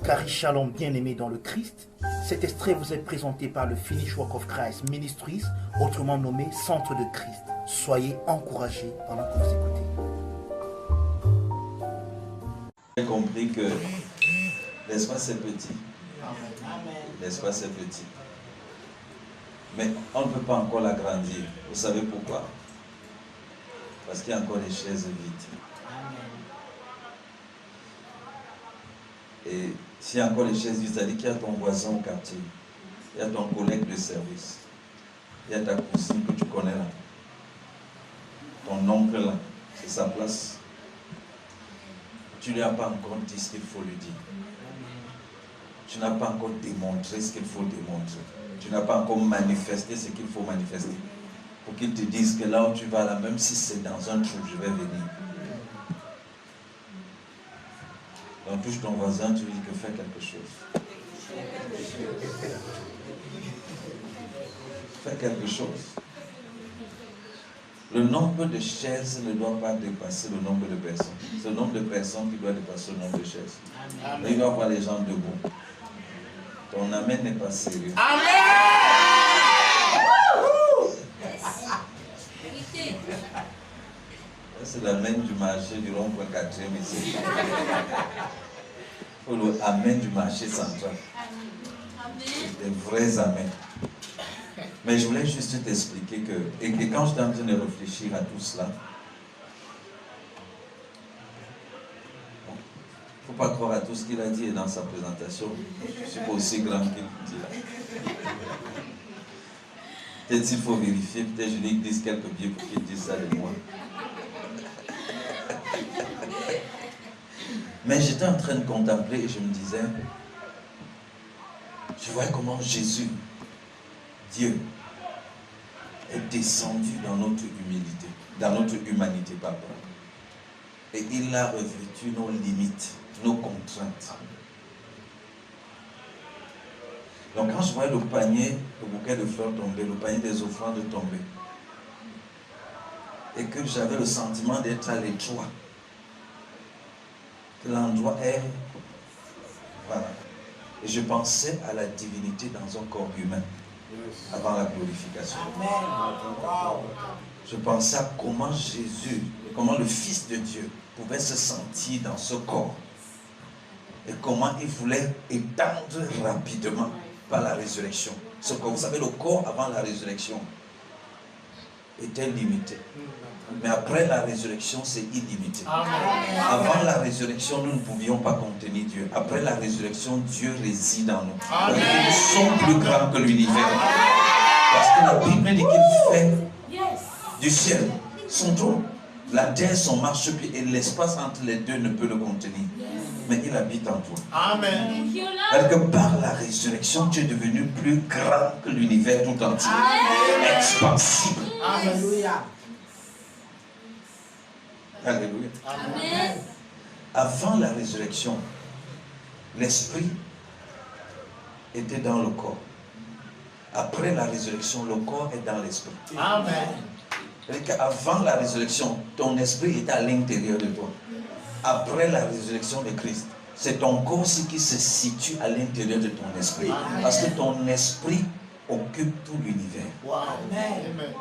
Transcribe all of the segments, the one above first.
Carrie Shalom, bien-aimé dans le Christ, cet extrait vous est présenté par le Finish Work of Christ Ministries, autrement nommé Centre de Christ. Soyez encouragés pendant que vous écoutez. J'ai compris que l'espace est petit. L'espace est petit. Mais on ne peut pas encore l'agrandir. Vous savez pourquoi? Parce qu'il y a encore des chaises vides. Et s'il y a encore des chaises vides, c'est-à-dire qu'il y a ton voisin au quartier, il y a ton collègue de service, il y a ta cousine que tu connais là, ton oncle là, c'est sa place. Tu ne lui as pas encore dit ce qu'il faut lui dire. Tu n'as pas encore démontré ce qu'il faut démontrer. Tu n'as pas encore manifesté ce qu'il faut manifester. Pour qu'il te dise que là où tu vas là, même si c'est dans un trou, je vais venir. Donc touche ton voisin, tu lui dis que fais quelque chose. Fais quelque chose. Le nombre de chaises ne doit pas dépasser le nombre de personnes. C'est le nombre de personnes qui doit dépasser le nombre de chaises. Amen. Il doit avoir les gens debout. Ton amen n'est pas sérieux. Amen. C'est l'amen du marché du rond-point 4e ici. Il faut le amen du marché central. Des vrais amens. Mais je voulais juste t'expliquer que, et quand j'étais en train de réfléchir à tout cela, il ne faut pas croire à tout ce qu'il a dit dans sa présentation. Je ne suis pas aussi grand qu'il dit là. Peut-être s'il faut vérifier, peut-être je lui dise quelques biais pour qu'il dise ça de moi. Mais j'étais en train de contempler et je me disais, je voyais comment Jésus, Dieu, est descendu dans notre humilité, dans notre humanité, pardon. Et il a revêtu nos limites, nos contraintes. Donc quand je voyais le panier, le bouquet de fleurs tomber, le panier des offrandes tomber, et que j'avais le sentiment d'être à l'étroit, que l'endroit est, voilà. Et je pensais à la divinité dans un corps humain, avant la glorification. Je pensais à comment Jésus, comment le Fils de Dieu pouvait se sentir dans ce corps. Et comment il voulait étendre rapidement par la résurrection. Ce corps, vous savez, le corps avant la résurrection était limité. Mais après la résurrection, c'est illimité. Avant la résurrection, nous ne pouvions pas contenir Dieu. Après la résurrection, Dieu réside en nous. Donc, nous sommes plus grands que l'univers. Parce que la Bible dit qu'il fait du ciel son trône, la terre son marchepied, et l'espace entre les deux ne peut le contenir. Mais il habite en toi. Amen. Parce que par la résurrection, tu es devenu plus grand que l'univers tout entier. Expansible. Alléluia. Alléluia. Amen. Avant la résurrection, l'esprit était dans le corps. Après la résurrection, le corps est dans l'esprit. Amen. Avant la résurrection, ton esprit était à l'intérieur de toi. Après la résurrection de Christ, c'est ton corps aussi qui se situe à l'intérieur de ton esprit. Amen. Parce que ton esprit occupe tout l'univers. Amen.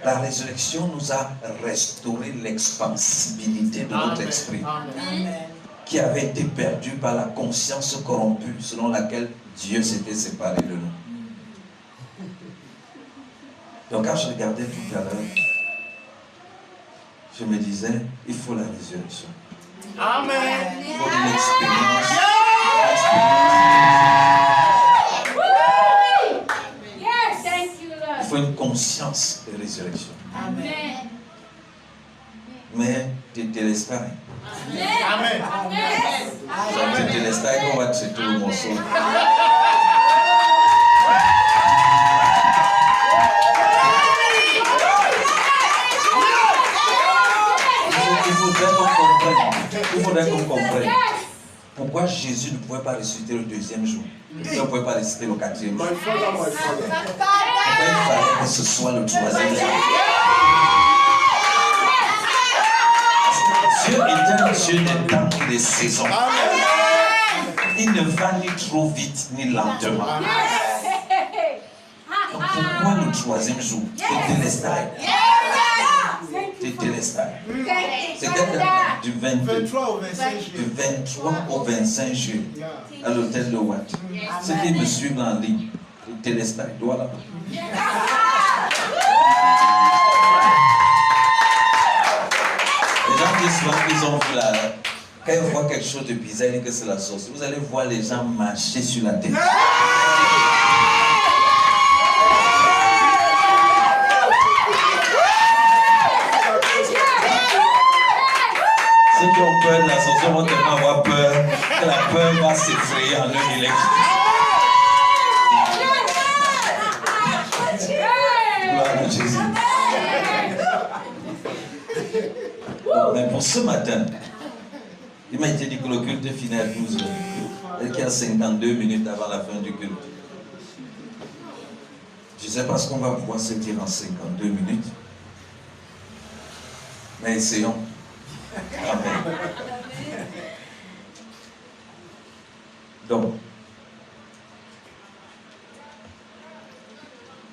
La résurrection nous a restauré l'expansibilité de notre esprit. Amen. Qui avait été perdu par la conscience corrompue selon laquelle Dieu s'était séparé de nous. Donc quand je regardais tout à l'heure, je me disais, il faut la résurrection. Amen. Il faut une expérience. Il faut une conscience de résurrection. Amen. Mais tu ne te laisses pas. Amen. Donc tu ne te laisses pas et on va traiter le morceau. Il faudrait qu'on comprenne pourquoi Jésus ne pouvait pas ressusciter le deuxième jour. Il ne pouvait pas ressusciter le quatrième jour. Pourquoi il fallait que ce soit le troisième jour? Dieu est un Dieu des temps et des saisons. Il ne va ni trop vite ni lentement. Donc pourquoi le troisième jour? Tétélestai. C'est du 23 au 25 juillet à l'hôtel de Watt. Ceux qui me suivent en ligne, Tétélestai, doigt là-bas. Les gens disent souvent qu'ils ont vu la... Quand ils voient quelque chose de bizarre et que c'est la sauce, vous allez voir les gens marcher sur la tête. Ceux qui ont peur de l'ascension vont tellement avoir peur que la peur va s'effrayer en eux électrique. Gloire à Jésus. Bon, mais pour ce matin, il m'a été dit que le culte finit à 12 heures. Et qu'il y a 52 minutes avant la fin du culte. Je ne sais pas ce qu'on va pouvoir se dire en 52 minutes. Mais essayons. Amen. Donc,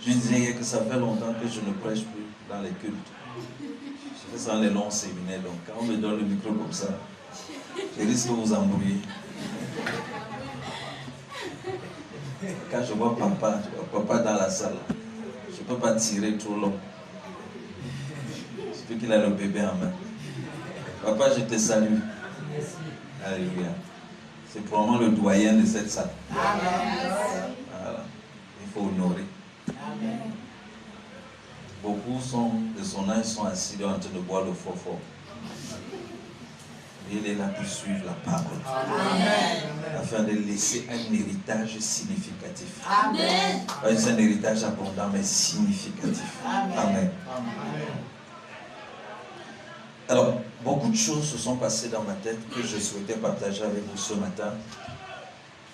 je disais que ça fait longtemps que je ne prêche plus dans les cultes. Je fais ça dans les longs séminaires. Donc, quand on me donne le micro comme ça, je risque de vous embrouiller. Quand je vois papa dans la salle, je ne peux pas tirer trop long. Surtout qu'il a le bébé en main. Papa, je te salue. Alléluia. C'est probablement le doyen de cette salle. Voilà. Il faut honorer. Beaucoup de son âge sont assis en train de boire le fort. Il est là pour suivre la parole. Afin de laisser un héritage significatif. Amen. Pas juste un héritage abondant, mais significatif. Amen. Alors, beaucoup de choses se sont passées dans ma tête que je souhaitais partager avec vous ce matin.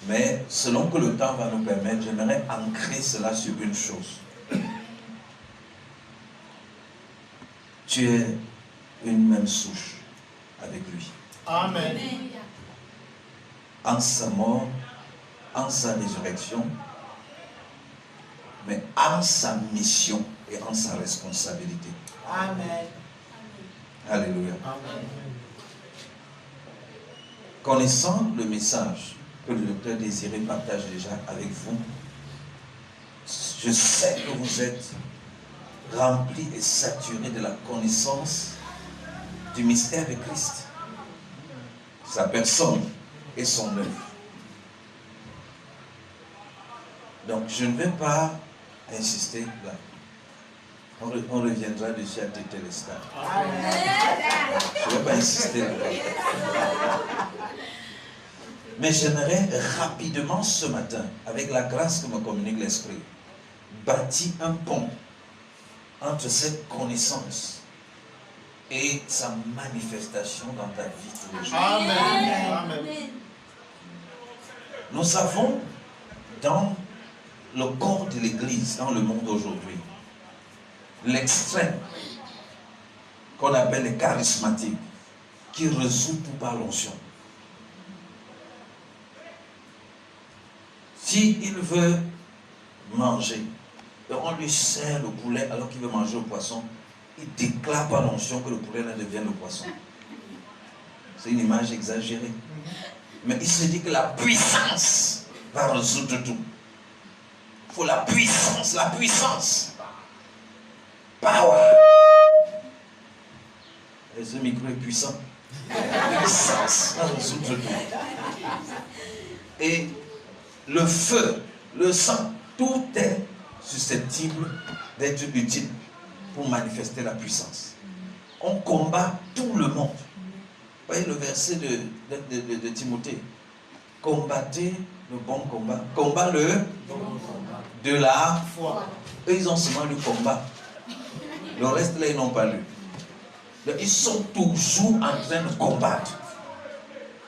Mais selon que le temps va nous permettre, j'aimerais ancrer cela sur une chose. Tu es une même souche avec lui. Amen. En sa mort, en sa résurrection, mais en sa mission et en sa responsabilité. Amen. Alléluia. Amen. Connaissant le message que le docteur Désiré partage déjà avec vous, je sais que vous êtes remplis et saturés de la connaissance du mystère de Christ, sa personne et son œuvre. Donc je ne vais pas insister là. On reviendra dessus à Tétélestai. Je ne vais pas insister là. Mais j'aimerais rapidement ce matin, avec la grâce que me communique l'Esprit, bâtir un pont entre cette connaissance et sa manifestation dans ta vie tous les jours. Amen. Amen. Nous savons dans le corps de l'Église, dans le monde aujourd'hui, l'extrême qu'on appelle les charismatiques, qui résout tout par l'onction. S'il veut manger, on lui sert le poulet alors qu'il veut manger le poisson, il déclare par l'onction que le poulet là devient le poisson. C'est une image exagérée. Mais il se dit que la puissance va résoudre tout. Il faut la puissance, la puissance. Power. Et ce micro est puissant. La puissance va résoudre tout. Et le feu, le sang, tout est susceptible d'être utile pour manifester la puissance. On combat tout le monde. Vous voyez le verset de Timothée. Combattez le bon combat. Combat le de la foi. Eux, ils ont seulement le combat. Le reste, là, ils n'ont pas lu. Donc, ils sont toujours en train de combattre.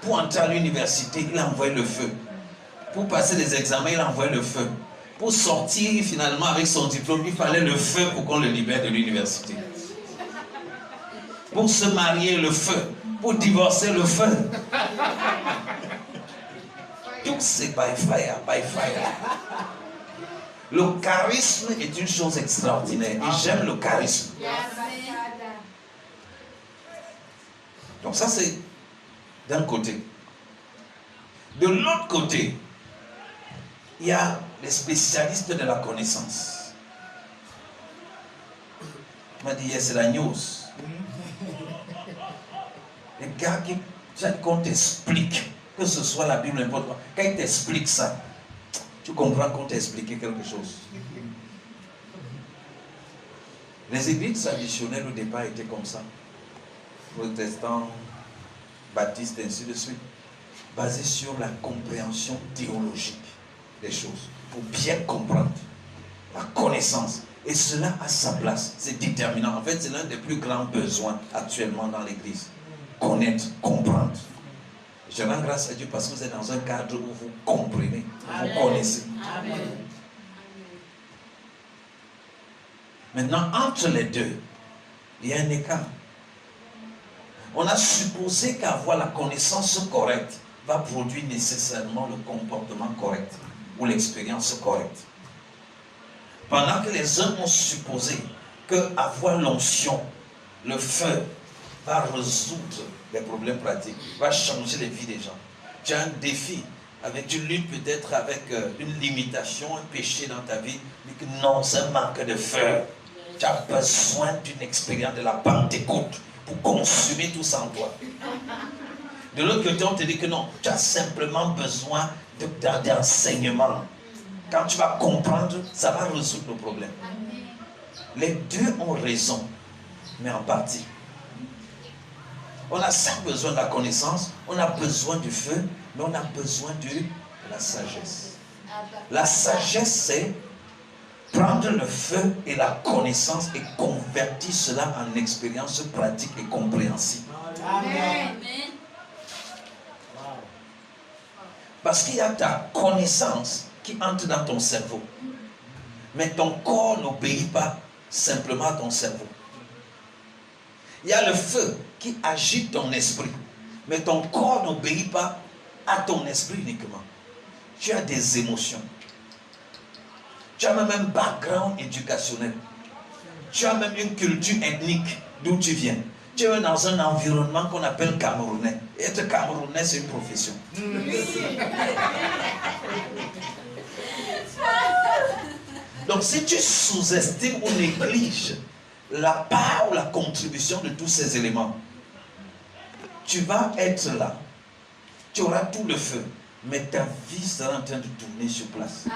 Pour entrer à l'université, il a envoyé le feu. Pour passer des examens, il a envoyé le feu. Pour sortir finalement avec son diplôme, il fallait le feu pour qu'on le libère de l'université. Pour se marier, le feu. Pour divorcer, le feu. Tout c'est by fire, by fire. Le charisme est une chose extraordinaire. Et j'aime le charisme. Donc ça c'est d'un côté. De l'autre côté, il y a les spécialistes de la connaissance. Il m'a dit, yes, c'est la news. Les gars qui, qu'on t'explique, que ce soit la Bible, n'importe quoi, quand ils t'expliquent ça, tu comprends qu'on t'a expliqué quelque chose. Les églises traditionnelles au départ étaient comme ça. Protestants, baptistes, ainsi de suite. Basées sur la compréhension théologique des choses. Pour bien comprendre la connaissance. Et cela a sa place. C'est déterminant. En fait, c'est l'un des plus grands besoins actuellement dans l'église. Connaître, comprendre. Je rends grâce à Dieu parce que vous êtes dans un cadre où vous comprenez, vous connaissez. Amen. Maintenant, entre les deux, il y a un écart. On a supposé qu'avoir la connaissance correcte va produire nécessairement le comportement correct ou l'expérience correcte. Pendant que les uns ont supposé qu'avoir l'onction, le feu, va résoudre les problèmes pratiques, va changer les vies des gens. Tu as un défi, tu luttes peut-être avec une limitation, un péché dans ta vie, mais que non, c'est un manque de feu. Tu as besoin d'une expérience de la Pentecôte pour consumer tout ça en toi. De l'autre côté, on te dit que non, tu as simplement besoin d'enseignement. Quand tu vas comprendre, ça va résoudre le problème. Les deux ont raison, mais en partie. On a certes besoin de la connaissance, on a besoin du feu, mais on a besoin de la sagesse. La sagesse, c'est prendre le feu et la connaissance et convertir cela en expérience pratique et compréhensible. Amen. Parce qu'il y a ta connaissance qui entre dans ton cerveau. Mais ton corps n'obéit pas simplement à ton cerveau. Il y a le feu qui agite ton esprit. Mais ton corps n'obéit pas à ton esprit uniquement. Tu as des émotions. Tu as même un background éducationnel. Tu as même une culture ethnique d'où tu viens. Tu es dans un environnement qu'on appelle Camerounais. Être Camerounais, c'est une profession. Donc si tu sous-estimes ou négliges la part ou la contribution de tous ces éléments, tu vas être là. Tu auras tout le feu, mais ta vie sera en train de tourner sur place.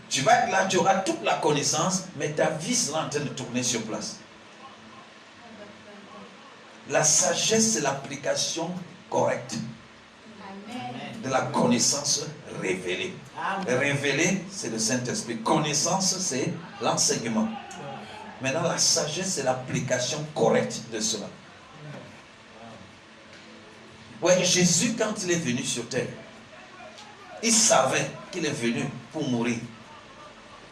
Tu vas être là, tu auras toute la connaissance, mais ta vie sera en train de tourner sur place. La sagesse, c'est l'application correcte de la connaissance révélée. Révélée, c'est le Saint-Esprit. Connaissance, c'est l'enseignement. Maintenant, la sagesse, c'est l'application correcte de cela. Oui, Jésus, quand il est venu sur terre, il savait qu'il est venu pour mourir.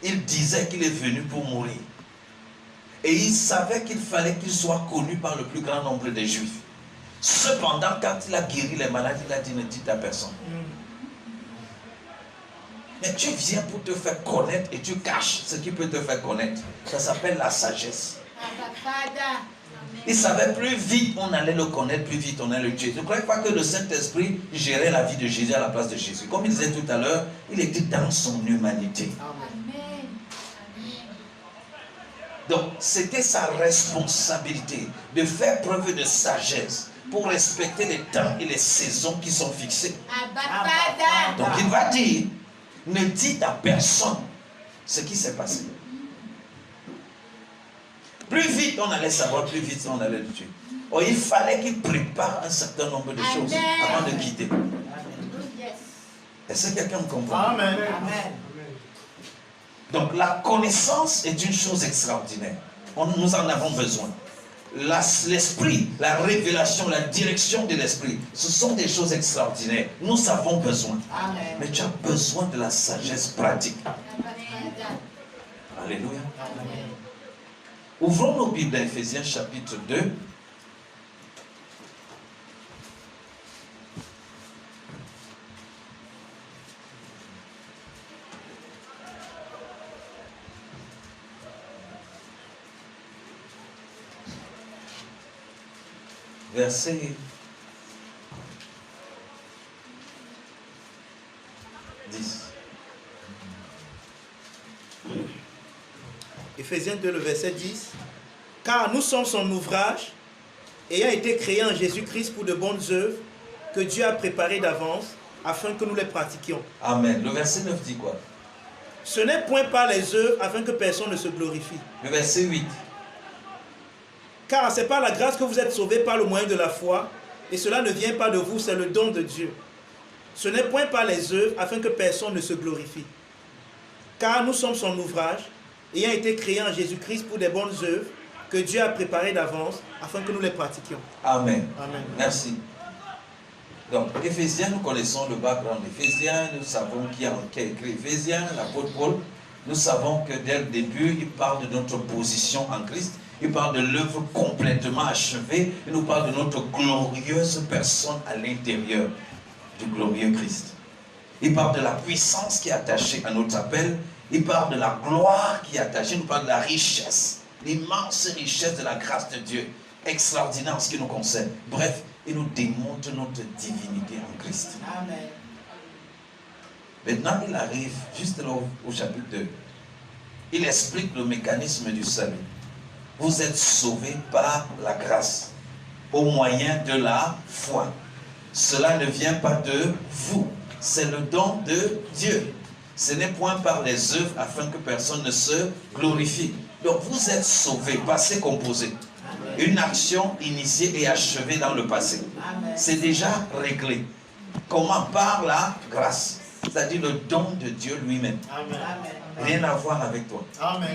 Il disait qu'il est venu pour mourir. Et il savait qu'il fallait qu'il soit connu par le plus grand nombre de Juifs. Cependant, quand il a guéri les malades, il a dit, ne dites à personne. Mais tu viens pour te faire connaître et tu caches ce qui peut te faire connaître. Ça s'appelle la sagesse. Il savait plus vite on allait le connaître, plus vite on allait le tuer. Ne croyez pas que le Saint-Esprit gérait la vie de Jésus à la place de Jésus. Comme il disait tout à l'heure, il était dans son humanité. Donc, c'était sa responsabilité de faire preuve de sagesse pour respecter les temps et les saisons qui sont fixées. Donc, il va dire, ne dites à personne ce qui s'est passé. Plus vite on allait savoir, plus vite on allait le tuer. Or, il fallait qu'il prépare un certain nombre de choses avant de quitter. Est-ce que quelqu'un me comprend? Amen. Amen. Donc la connaissance est une chose extraordinaire. Nous en avons besoin. L'esprit, la révélation, la direction de l'esprit, ce sont des choses extraordinaires. Nous avons besoin. Amen. Mais tu as besoin de la sagesse pratique. Amen. Alléluia. Ouvrons nos Bibles à Éphésiens chapitre 2. Verset 10. Éphésiens 2, le verset 10. Car nous sommes son ouvrage, ayant été créés en Jésus-Christ pour de bonnes œuvres que Dieu a préparées d'avance afin que nous les pratiquions. Amen. Le verset 9 dit quoi? Ce n'est point par les œuvres afin que personne ne se glorifie. Le verset 8. Car c'est par la grâce que vous êtes sauvés par le moyen de la foi, et cela ne vient pas de vous, c'est le don de Dieu. Ce n'est point par les œuvres afin que personne ne se glorifie. Car nous sommes son ouvrage, ayant été créés en Jésus-Christ pour des bonnes œuvres que Dieu a préparées d'avance afin que nous les pratiquions. Amen. Amen. Merci. Donc, Éphésiens, nous connaissons le background d'Éphésiens, nous savons qui a écrit Éphésiens, l'apôtre Paul. Nous savons que dès le début, il parle de notre position en Christ. Il parle de l'œuvre complètement achevée. Il nous parle de notre glorieuse personne à l'intérieur du glorieux Christ. Il parle de la puissance qui est attachée à notre appel. Il parle de la gloire qui est attachée. Il nous parle de la richesse, l'immense richesse de la grâce de Dieu, extraordinaire en ce qui nous concerne. Bref, il nous démontre notre divinité en Christ. Amen. Maintenant, il arrive juste là au chapitre 2. Il explique le mécanisme du salut. Vous êtes sauvés par la grâce, au moyen de la foi. Cela ne vient pas de vous, c'est le don de Dieu. Ce n'est point par les œuvres afin que personne ne se glorifie. Donc vous êtes sauvés, passé composé. Une action initiée et achevée dans le passé. C'est déjà réglé. Comment? Par la grâce. C'est-à-dire le don de Dieu lui-même. Rien à voir avec toi. Amen.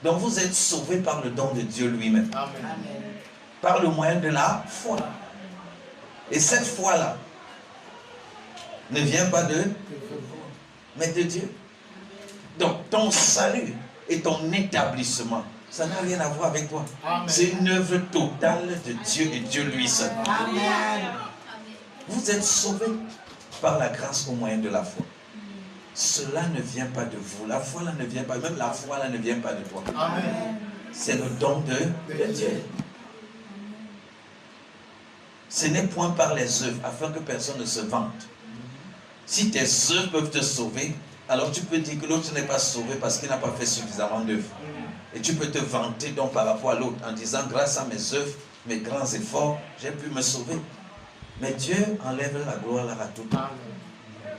Donc vous êtes sauvés par le don de Dieu lui-même. Amen. Par le moyen de la foi. Et cette foi-là ne vient pas de, mais de Dieu. Donc ton salut et ton établissement, ça n'a rien à voir avec toi. C'est une œuvre totale de Dieu et Dieu lui seul. Amen. Vous êtes sauvés par la grâce au moyen de la foi. Cela ne vient pas de vous. La foi là ne vient pas, même la foi là ne vient pas de toi. Amen. C'est le don de Dieu. Ce n'est point par les œuvres, afin que personne ne se vante. Si tes œuvres peuvent te sauver, alors tu peux dire que l'autre n'est pas sauvé parce qu'il n'a pas fait suffisamment d'œuvres. Et tu peux te vanter donc par rapport à l'autre en disant, grâce à mes œuvres, mes grands efforts, j'ai pu me sauver. Mais Dieu enlève la gloire à tout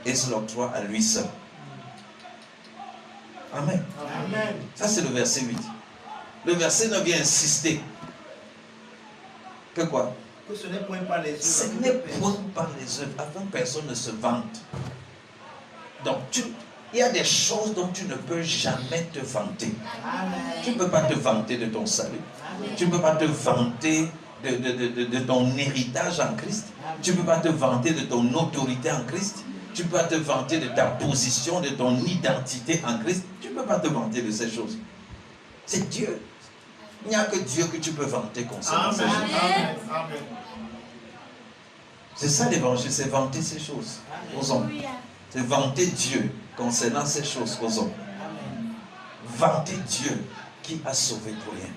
et se l'octroie à lui seul. Amen. Amen. Ça c'est le verset 8. Le verset 9 vient insister. Que quoi? Que ce n'est point par les œuvres. Ce n'est point par les œuvres, afin que personne ne se vante. Donc il y a des choses dont tu ne peux jamais te vanter. Tu ne peux pas te vanter de ton salut. Tu ne peux pas te vanter de ton héritage en Christ. Tu ne peux pas te vanter de ton autorité en Christ. Tu ne peux pas te vanter de ta position, de ton identité en Christ. Tu ne peux pas te vanter de ces choses. C'est Dieu. Il n'y a que Dieu que tu peux vanter concernant ces choses. Amen. Amen. C'est ça l'évangile, c'est vanter ces choses aux hommes. C'est vanter Dieu concernant ces choses aux hommes. Vanter Dieu qui a sauvé pour rien.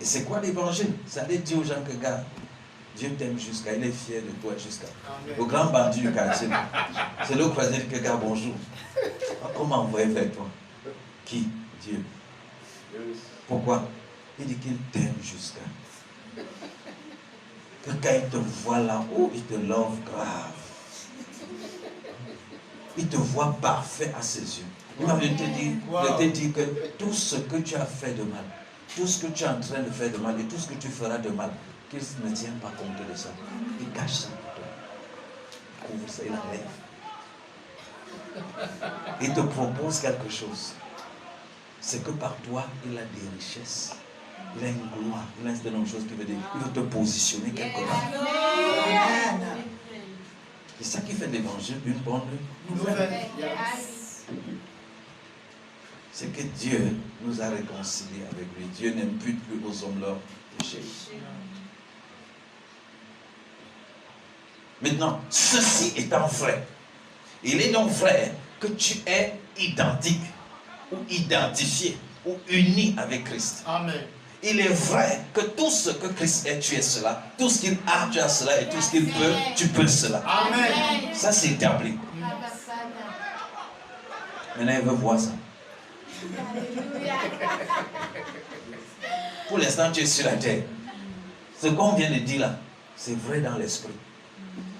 Et c'est quoi l'évangile? Ça allait dire aux gens que, gars, Dieu t'aime jusqu'à, il est fier de toi jusqu'à. Au grand bandit du quartier, c'est là où il dire que, gars, bonjour. Comment envoyer vers toi? Qui? Dieu. Pourquoi? Il dit qu'il t'aime jusqu'à. Que quand il te voit là-haut, il te love grave. Il te voit parfait à ses yeux. Il m'a te dire que tout ce que tu as fait de mal, tout ce que tu es en train de faire de mal et tout ce que tu feras de mal, qu'il ne tient pas compte de ça. Il cache ça pour toi. Il couvre ça, il enlève. Il te propose quelque chose. C'est que par toi, il a des richesses. Il a une gloire. Il a une chose qui veut dire. Il veut te positionner quelque part. C'est ça qui fait de l'évangile une bonne nouvelle. c'est que Dieu nous a réconciliés avec lui. Dieu n'impute plus aux hommes leurs péchés. Maintenant, ceci étant vrai, il est donc vrai que tu es identique ou identifié ou uni avec Christ. Amen. Il est vrai que tout ce que Christ est, tu es cela. Tout ce qu'il a, tu as cela. Et tout ce qu'il peut, tu peux cela. Amen. Ça, c'est établi. Maintenant, il veut voir ça. Pour l'instant, tu es sur la terre. Ce qu'on vient de dire là, c'est vrai dans l'esprit.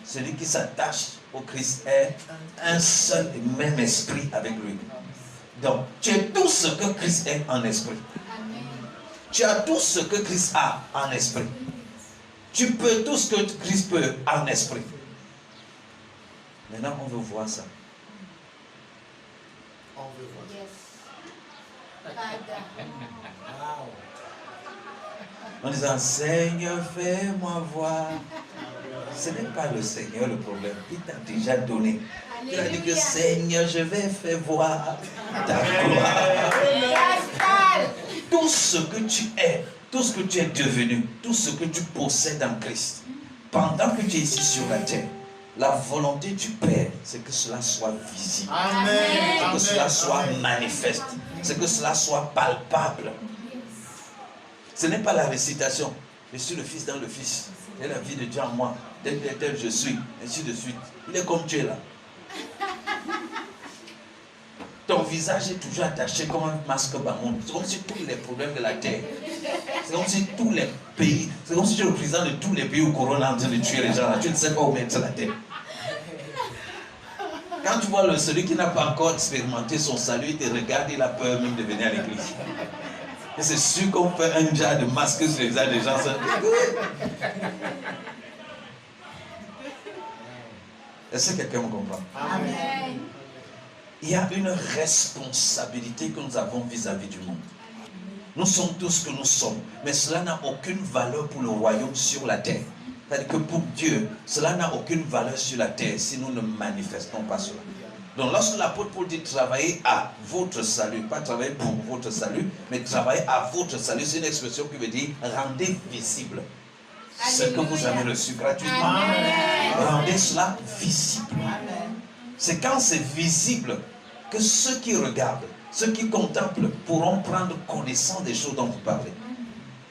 Celui qui s'attache au Christ est un seul et même esprit avec lui. Donc, tu es tout ce que Christ est en esprit. Tu as tout ce que Christ a en esprit. Tu peux tout ce que Christ peut en esprit. Maintenant, on veut voir ça. On veut voir ça. En disant, Seigneur, fais-moi voir. Ce n'est pas le Seigneur le problème. Il t'a déjà donné. Il a dit que Seigneur, je vais faire voir ta gloire. Tout ce que tu es, tout ce que tu es devenu, tout ce que tu possèdes en Christ, pendant que tu es ici sur la terre, la volonté du Père, c'est que cela soit visible. Amen. C'est que cela soit manifeste. C'est que cela soit palpable. Ce n'est pas la récitation. Je suis le Fils dans le Fils. C'est la vie de Dieu en moi. Tel je suis. Ainsi de suite. Il est comme tu es là. Ton visage est toujours attaché comme un masque bamon. C'est comme si tous les problèmes de la terre, c'est comme si tous les pays, c'est comme si tu es le président de tous les pays où Corona est en train de tuer les gens là. Tu ne sais pas où mettre la tête. Quand tu vois celui qui n'a pas encore expérimenté son salut, il te regarde, il a peur même de venir à l'église. Et c'est sûr qu'on fait un genre de masque sur les visages des gens. Est-ce que quelqu'un me comprend? Amen. Il y a une responsabilité que nous avons vis-à-vis du monde. Nous sommes tous ce que nous sommes, mais cela n'a aucune valeur pour le royaume sur la terre. C'est-à-dire que pour Dieu, cela n'a aucune valeur sur la terre si nous ne manifestons pas cela. Donc lorsque l'apôtre Paul dit travailler à votre salut, pas travailler pour votre salut, mais travailler à votre salut, c'est une expression qui veut dire rendez visible ce que vous avez reçu gratuitement. Amen. Rendez cela visible. C'est quand c'est visible que ceux qui regardent, ceux qui contemplent pourront prendre connaissance des choses dont vous parlez.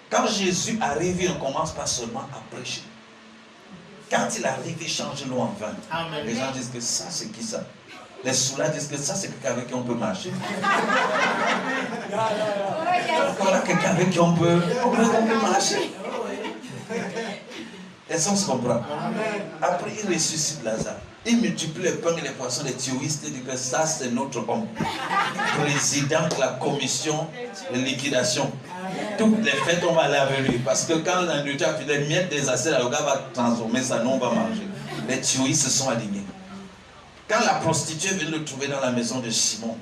Quand Jésus arrive, il ne commence pas seulement à prêcher. Quand il arrive, il change l'eau en vin. Amen. Les gens disent que ça, c'est qui ça? Les soulats disent que ça, c'est quelqu'un avec qui on peut marcher. Voilà quelqu'un avec qui on peut marcher. Est-ce qu'on se comprend? Après, il ressuscite Lazare. Il multiplie les pains et les poissons, les théoïstes, et dit que ça, c'est notre homme. Président de la commission de liquidation. Toutes les fêtes, on va aller avec lui. Parce que quand la nourriture a fini, les miettes des assiettes, le gars va transformer ça, nous, on va manger. Les théoïstes se sont alignés. Quand la prostituée vient le trouver dans la maison de Simon,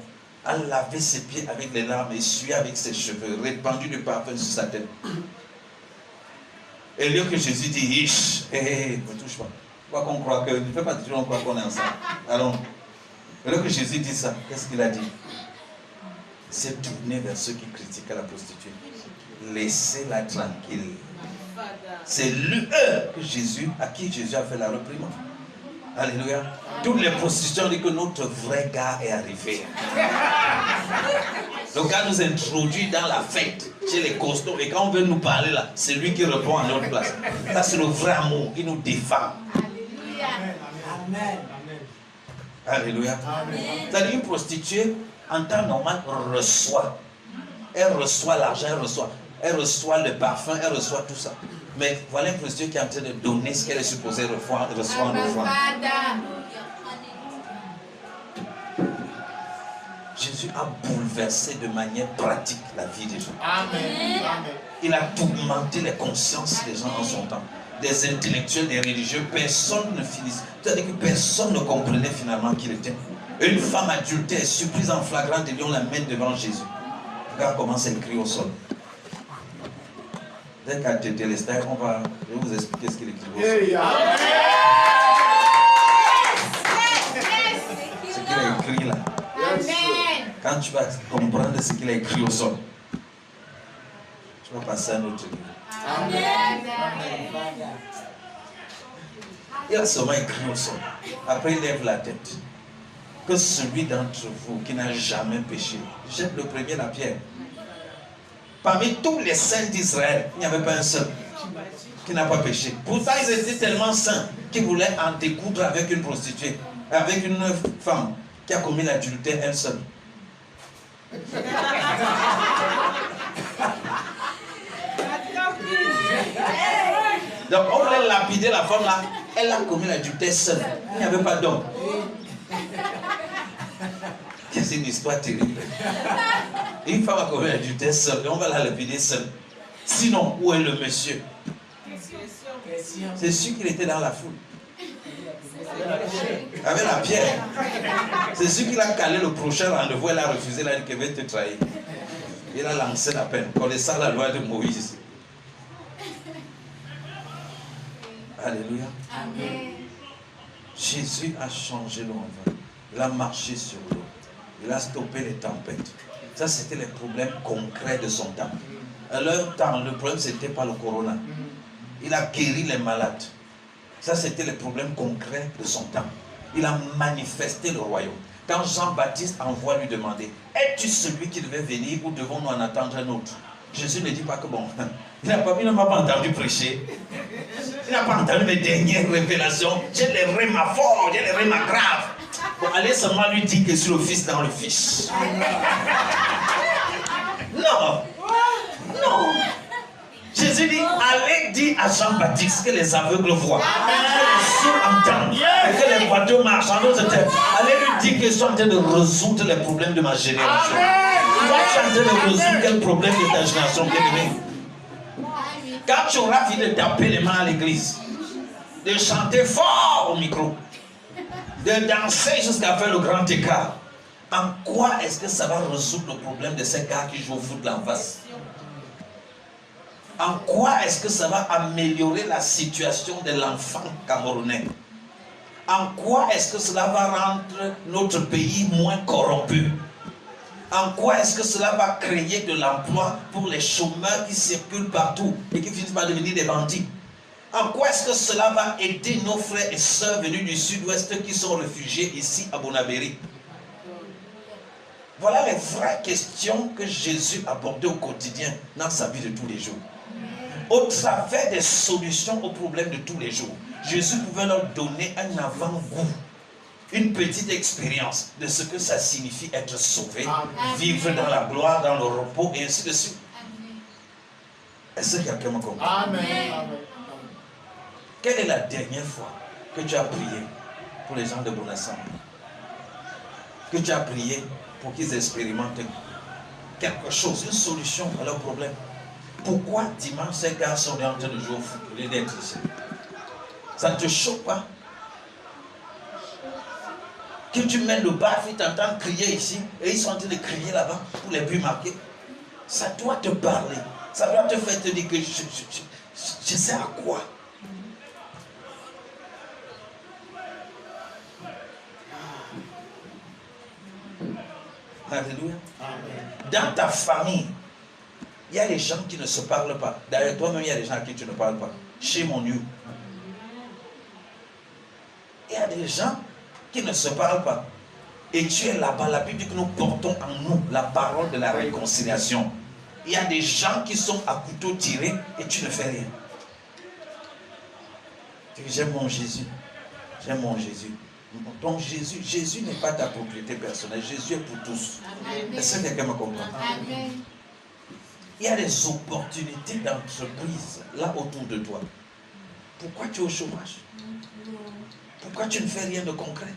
elle lavait ses pieds avec les larmes, essuyait avec ses cheveux, répandu du parfum sur sa tête. Et lieu que Jésus dit, Ish, ne me touche pas. Quoi qu'on croit que, ne fais pas toujours croire qu'on est ensemble. Allons. Et lieu que Jésus dit ça, qu'est-ce qu'il a dit? Il s'est tourné vers ceux qui critiquaient la prostituée. Laissez-la tranquille. C'est eux que Jésus, à qui Jésus a fait la réprimande. Alléluia. Toutes les prostituées disent que notre vrai gars est arrivé. Le gars nous introduit dans la fête chez les costauds. Et quand on veut nous parler là, c'est lui qui répond à notre place. Ça, c'est le vrai amour. Il nous défend. Amen. Alléluia. C'est-à-dire une prostituée, en temps normal, reçoit. Elle reçoit l'argent, elle reçoit le parfum, elle reçoit tout ça. Mais voilà une prostituée qui est en train de donner ce qu'elle est supposée recevoir en offrande. Jésus a bouleversé de manière pratique la vie des gens. Amen. Il a tourmenté les consciences des gens en son temps. Des intellectuels, des religieux, personne ne finissait. C'est-à-dire que personne ne comprenait finalement qui il était. Une femme adultère, surprise en flagrant délit, on la met devant Jésus. Le gars commence à écrire au sol. Dès qu'à te délester, je vais vous expliquer ce qu'il écrit au sol. Ce qu'il a écrit là. Quand tu vas comprendre ce qu'il a écrit au sol, tu vas passer à un autre niveau. Amen. Il a seulement écrit au sol. Après, il lève la tête. Que celui d'entre vous qui n'a jamais péché jette le premier la pierre. Parmi tous les saints d'Israël, il n'y avait pas un seul qui n'a pas péché. Pourtant, ils étaient tellement saints qu'ils voulaient en découdre avec une prostituée, avec une femme qui a commis l'adultère elle seule. Donc, on voulait lapider la femme là. Elle a commis l'adultère seule. Il n'y avait pas d'homme. C'est une histoire terrible. Une femme a commis l'adultère seule et on va la lapider seule. Sinon, où est le monsieur? C'est sûr qu'il était dans la foule. Avec la pierre. C'est sûr qu'il a calé le prochain rendez-vous. Elle a refusé. Elle a dit qu'elle va te trahir. Il a lancé la peine, connaissant la loi de Moïse. Alléluia. Amen. Jésus a changé l'envers. Il a marché sur l'eau. Il a stoppé les tempêtes. Ça, c'était les problèmes concrets de son temps. À leur temps, le problème, ce n'était pas le corona. Il a guéri les malades. Ça, c'était les problèmes concrets de son temps. Il a manifesté le royaume. Quand Jean-Baptiste envoie lui demander, es-tu celui qui devait venir ou devons-nous en attendre un autre? Jésus ne dit pas que bon, il n'a pas entendu prêcher. Il n'a pas entendu mes dernières révélations. J'ai les rhémas forts, j'ai les rhémas graves. Bon, allez seulement lui dire que je suis le fils dans le fils. Non. Non. Jésus dit, allez dire à Jean-Baptiste que les aveugles voient, que les sourds entendent, et que les boiteux marchent. En d'autres termes, allez lui dire que je suis en train de résoudre les problèmes de ma génération. Toi, tu es en train de résoudre quel problème de ta génération, bien-aimé? Quand tu auras fini de taper les mains à l'église, de chanter fort au micro, de danser jusqu'à faire le grand écart, en quoi est-ce que ça va résoudre le problème de ces gars qui jouent au foot en face? En quoi est-ce que ça va améliorer la situation de l'enfant camerounais? En quoi est-ce que cela va rendre notre pays moins corrompu? En quoi est-ce que cela va créer de l'emploi pour les chômeurs qui circulent partout et qui finissent par devenir des bandits? En quoi est-ce que cela va aider nos frères et sœurs venus du sud-ouest qui sont réfugiés ici à Bonabéry? Voilà les vraies questions que Jésus abordait au quotidien dans sa vie de tous les jours. Au travers des solutions aux problèmes de tous les jours, Jésus pouvait leur donner un avant-goût, une petite expérience de ce que ça signifie être sauvé, vivre dans la gloire, dans le repos et ainsi de suite. Est-ce que quelqu'un me comprend? Amen. Quelle est la dernière fois que tu as prié pour les gens de Bonassan? Que tu as prié pour qu'ils expérimentent quelque chose, une solution à leurs problèmes? Pourquoi dimanche ces gars sont en train de jouer au foot, au lieu d'être ici? Ça ne te choque pas? Que tu mets le baf, ils t'entendent crier ici et ils sont en train de crier là-bas pour les buts marqués. Ça doit te parler. Ça doit te faire te dire que je sais à quoi. Alléluia. Dans ta famille, il y a des gens qui ne se parlent pas. D'ailleurs, toi-même, il y a des gens à qui tu ne parles pas. Chez mon you. Il y a des gens qui ne se parlent pas. Et tu es là-bas. La Bible dit que nous portons en nous la parole de la réconciliation. Il y a des gens qui sont à couteau tiré et tu ne fais rien. Tu dis, j'aime mon Jésus. J'aime mon Jésus. Donc Jésus n'est pas ta propriété personnelle. Jésus est pour tous. Est-ce que quelqu'un me comprend? Amen. Il y a des opportunités d'entreprise là autour de toi. Pourquoi tu es au chômage? Pourquoi tu ne fais rien de concret?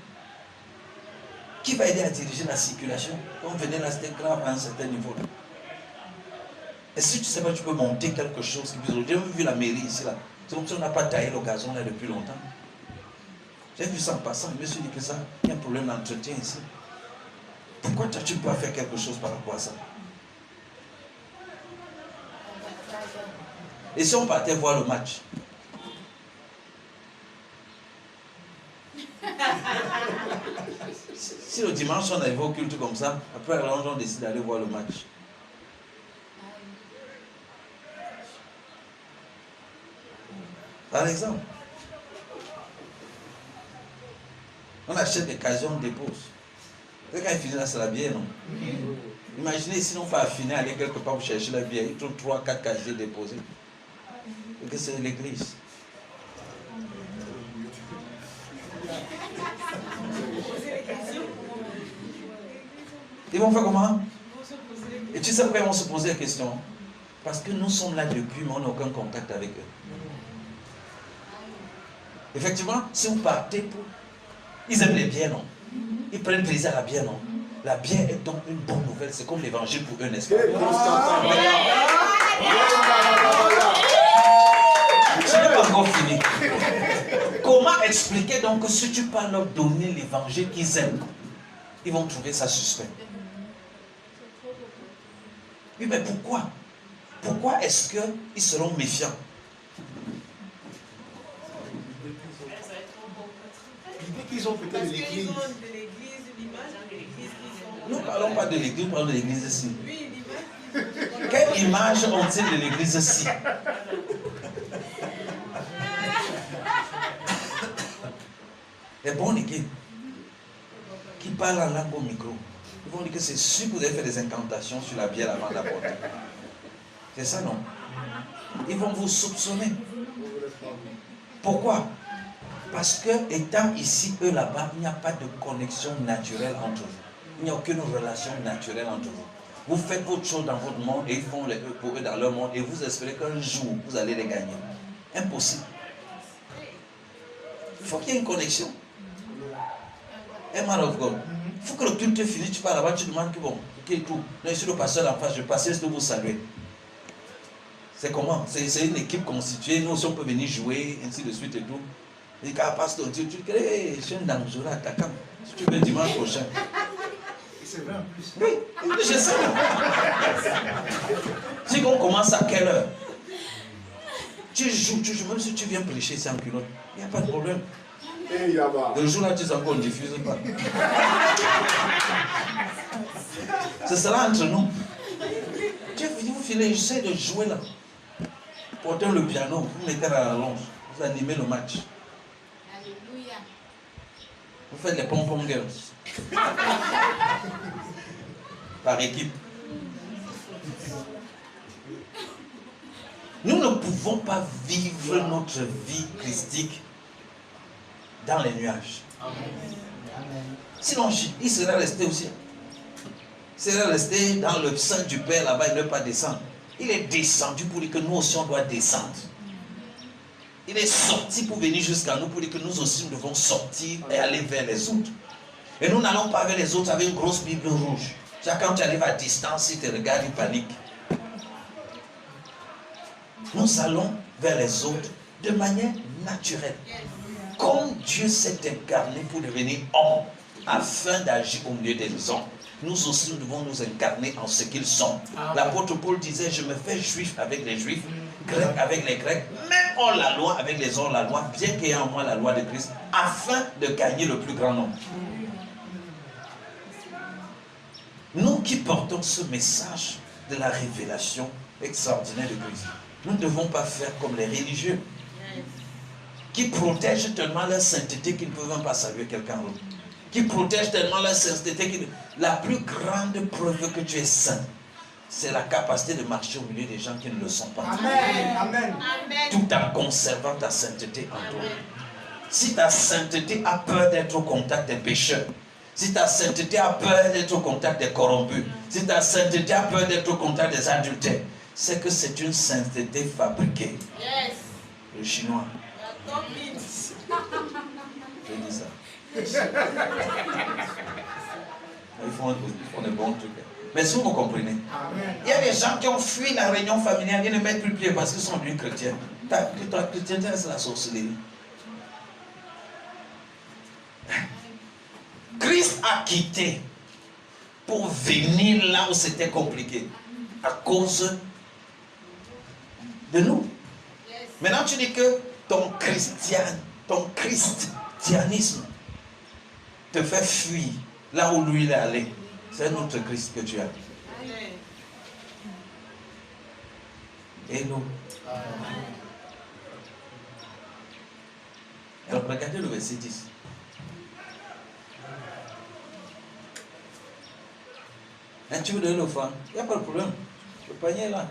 Qui va aider à diriger la circulation? Quand on venait là, c'était grave à un certain niveau. Est-ce que tu sais pas, tu peux monter quelque chose? J'ai même vu la mairie ici là. C'est comme si on n'a pas taillé le gazon là depuis longtemps. J'ai vu ça en passant. Je me suis dit que ça, il y a un problème d'entretien ici. Pourquoi toi, tu ne peux pas faire quelque chose par rapport à ça? Et si on partait voir le match? Si le dimanche dimanche, on arrive au culte comme ça. Après, alors, on décide d'aller voir le match. Par exemple, on achète des casiers, on dépose. Et quand il finit là, c'est la bière, non? Imaginez si on fait affiner, aller quelque part pour chercher la bière, ils trouvent 3, 4 casiers déposés. Et que c'est l'église. Ils vont faire comment? Et tu sais pourquoi ils vont se poser la question? Parce que nous sommes là depuis, mais on n'a aucun contact avec eux. Effectivement, si vous partez pour... Ils aiment les bières, non? Ils prennent plaisir à la bière, non? La bière est donc une bonne nouvelle. C'est comme l'évangile pour eux, n'est-ce pas? Je n'ai pas encore fini. Comment expliquer donc que si tu parles leur donner l'évangile qu'ils aiment, ils vont trouver ça suspect? Oui, mais pourquoi? Pourquoi est-ce qu'ils seront méfiants? L'idée qu'ils ont peut-être de l'église. Nous ne parlons pas de l'église, nous parlons de l'église ici. Quelle image ont-ils de l'église ici? Les bonnes équipes qui parlent en langue au micro, ils vont dire que c'est sûr que vous avez fait des incantations sur la bière avant de la porter. C'est ça, non? Ils vont vous soupçonner. Pourquoi? Parce que, étant ici, eux là-bas, il n'y a pas de connexion naturelle entre vous. Il n'y a aucune relation naturelle entre vous. Vous faites votre chose dans votre monde et ils font les pour eux dans leur monde et vous espérez qu'un jour, vous allez les gagner. Impossible. Il faut qu'il y ait une connexion. Un man of God. Il faut que le culte finisse, tu pars là-bas, tu demandes que bon, ok, tout. Non, ici le pasteur en face, je passe, est-ce que vous saluez? C'est comment? C'est une équipe constituée, nous aussi on peut venir jouer, ainsi de suite et tout. Et quand passe ton Dieu, tu dis, hey, je suis un dangereux attaquant. Si tu veux dimanche prochain. C'est vrai en plus. Oui, je sais. Si on commence à quelle heure? Tu joues, même si tu viens prêcher ici en culotte, il n'y a pas de problème. Et là-bas. Le jour là, tu sais qu'on ne diffuse pas. Ce sera entre nous. Tu vous filez, j'essaie de jouer là. Portez le piano, vous mettez à la longe, vous animez le match. Alléluia. Vous faites les pom-pom girls. Par équipe. Nous ne pouvons pas vivre notre vie christique dans les nuages. Sinon, il serait resté aussi. Il serait resté dans le sein du Père là-bas et ne pas descendre. Il est descendu pour dire que nous aussi on doit descendre. Il est sorti pour venir jusqu'à nous pour dire que nous aussi nous devons sortir et aller vers les autres. Et nous n'allons pas vers les autres avec une grosse Bible rouge. Quand tu arrives à distance, ils te regardent, ils paniquent. Nous allons vers les autres de manière naturelle. Comme Dieu s'est incarné pour devenir homme afin d'agir au milieu des hommes, nous aussi nous devons nous incarner en ce qu'ils sont. L'apôtre Paul disait, je me fais juif avec les juifs, grec avec les grecs, même hors la loi avec les hors la loi, bien qu'il y ait en moi la loi de Christ, afin de gagner le plus grand nombre. Nous qui portons ce message de la révélation extraordinaire de Christ, nous ne devons pas faire comme les religieux qui protègent tellement leur sainteté qu'ils ne peuvent même pas saluer quelqu'un d'autre. Qui protègent tellement leur sainteté que la plus grande preuve que tu es saint, c'est la capacité de marcher au milieu des gens qui ne le sont pas. Amen. Amen. Tout en conservant ta sainteté en toi. Si ta sainteté a peur d'être au contact des pécheurs, si ta sainteté a peur d'être au contact des corrompus, si ta sainteté a peur d'être au contact des adultères, c'est que c'est une sainteté fabriquée. Yes. Le chinois. Je dis ça. Ils font des bons trucs. Mais si vous comprenez, il y a des gens qui ont fui la réunion familiale, ils ne mettent plus pied parce qu'ils sont devenus chrétiens. Ta chrétienté, c'est la sorcellerie. Christ a quitté pour venir là où c'était compliqué à cause de nous. Maintenant tu dis que ton christianisme te fait fuir Là où lui il est allé, c'est un autre Christ que tu as. Et nous. Alors regardez le verset 10. Hein, tu veux donner l'offrande? Il n'y a pas de problème. Le panier est là.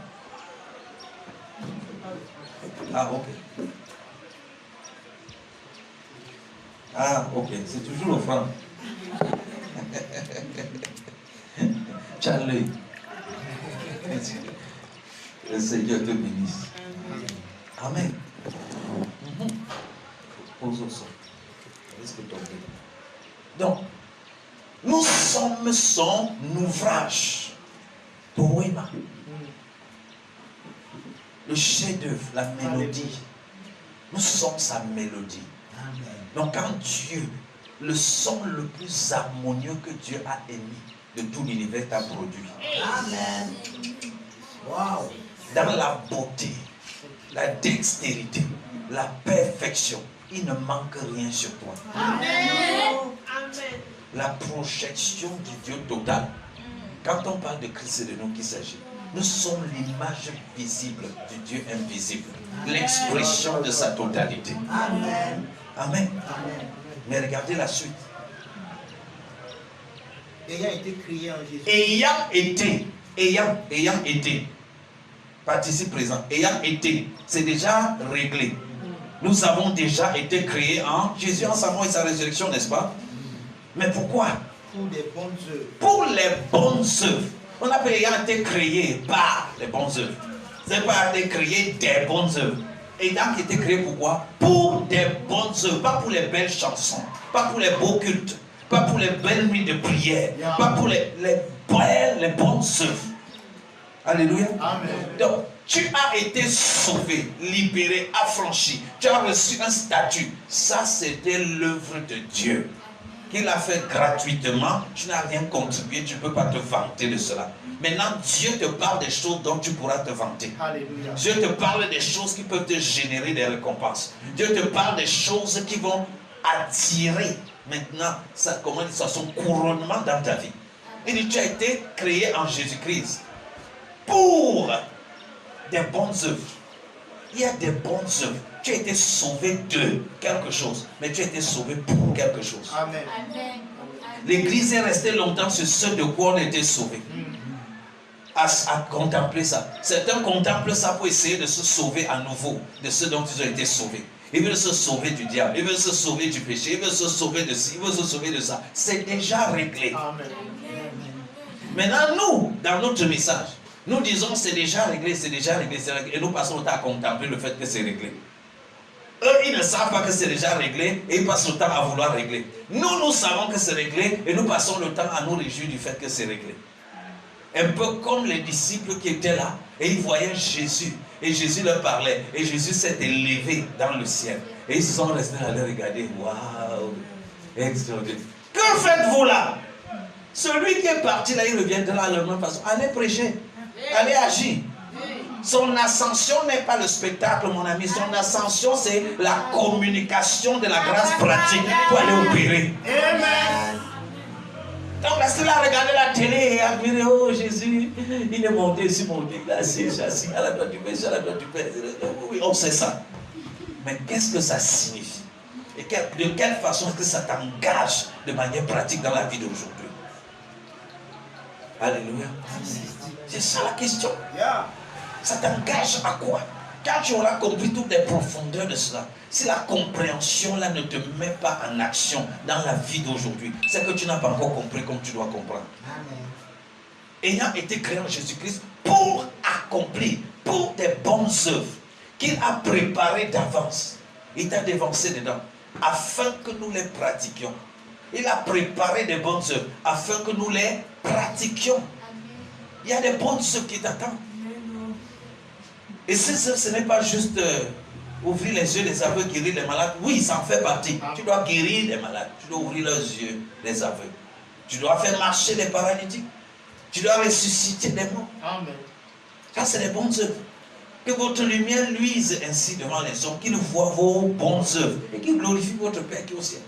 Ah, ok. Ah, ok. C'est toujours l'offrande. Tu as l'œil. Le Seigneur te bénisse. Amen. Pose au sol. Risque de tomber. Donc, nous sommes son ouvrage. Poema. Le chef-d'œuvre, la mélodie. Nous sommes sa mélodie. Donc, quand Dieu, le son le plus harmonieux que Dieu a émis de tout l'univers t'a produit. Amen. Wow. Dans la beauté, la dextérité, la perfection, il ne manque rien sur toi. Amen. Amen. La projection du Dieu total. Quand on parle de Christ, c'est de nous qu'il s'agit. Nous sommes l'image visible du Dieu invisible. L'expression de sa totalité. Amen. Amen. Amen. Mais regardez la suite. Ayant été créé en Jésus. Ayant été. Participe présent. Ayant été. C'est déjà réglé. Nous avons déjà été créés en Jésus, en sa mort et sa résurrection, n'est-ce pas? Mais pourquoi? Pour des bonnes œuvres. Pour les bonnes œuvres. On n'a pas ayant été créé par les bonnes œuvres. C'est pas été créé des bonnes œuvres. Ayant été créé pourquoi? Pour des bonnes œuvres. Pas pour les belles chansons. Pas pour les beaux cultes. Pas pour les belles nuits de prière. Pas pour les bonnes œuvres. Alléluia. Amen. Donc, tu as été sauvé, libéré, affranchi. Tu as reçu un statut. Ça, c'était l'œuvre de Dieu. Qu'il a fait gratuitement. Tu n'as rien contribué. Tu ne peux pas te vanter de cela. Maintenant, Dieu te parle des choses dont tu pourras te vanter. Alléluia. Dieu te parle des choses qui peuvent te générer des récompenses. Dieu te parle des choses qui vont attirer maintenant son couronnement dans ta vie. Il dit, tu as été créé en Jésus-Christ pour des bonnes œuvres. Il y a des bonnes œuvres. Tu as été sauvé de quelque chose, mais tu as été sauvé pour quelque chose. Amen. Amen. L'Église est restée longtemps sur ce de quoi on a été sauvé. À contempler ça. Certains contemplent ça pour essayer de se sauver à nouveau de ce dont ils ont été sauvés. Ils veulent se sauver du diable, ils veulent se sauver du péché, ils veulent se sauver de ci, ils veulent se sauver de ça. C'est déjà réglé. Amen. Maintenant, nous, dans notre message, nous disons c'est déjà réglé, c'est déjà réglé, c'est réglé. Et nous passons le temps à contempler le fait que c'est réglé. Eux, ils ne savent pas que c'est déjà réglé et ils passent le temps à vouloir régler. Nous, nous savons que c'est réglé et nous passons le temps à nous réjouir du fait que c'est réglé. Un peu comme les disciples qui étaient là et ils voyaient Jésus et Jésus leur parlait et Jésus s'est élevé dans le ciel et ils sont restés à le regarder. Waouh, extraordinaire. Que faites-vous là? Celui qui est parti là, il revient de la même façon. Allez prêcher, allez agir. Son ascension n'est pas le spectacle, mon ami. Son ascension, c'est la communication de la grâce pratique pour aller opérer. Amen. Donc, restez là, regardez la télé et admirer, oh Jésus, il est monté sur mon lit, là, c'est assis à la droite du Père, à la droite du Père. Oui, on sait ça. Mais qu'est-ce que ça signifie? Et de quelle façon est-ce que ça t'engage de manière pratique dans la vie d'aujourd'hui? Alléluia. C'est ça la question. Yeah. Ça t'engage à quoi? Quand tu auras compris toutes les profondeurs de cela, si la compréhension là ne te met pas en action dans la vie d'aujourd'hui, c'est que tu n'as pas encore compris comme tu dois comprendre. Amen. Ayant été créé en Jésus-Christ pour accomplir, pour des bonnes œuvres qu'il a préparées d'avance. Il t'a dévancé dedans, afin que nous les pratiquions. Il a préparé des bonnes œuvres, afin que nous les pratiquions. Il y a des bonnes œuvres qui t'attendent. Et ce n'est pas juste ouvrir les yeux des aveugles, guérir les malades. Oui, ça en fait partie. Tu dois guérir les malades. Tu dois ouvrir leurs yeux, les aveugles. Tu dois faire marcher les paralytiques. Tu dois ressusciter des morts. Amen. Ça, c'est les bonnes œuvres. Que votre lumière luise ainsi devant les hommes, qu'ils voient vos bonnes œuvres et qu'ils glorifient votre Père qui est au ciel.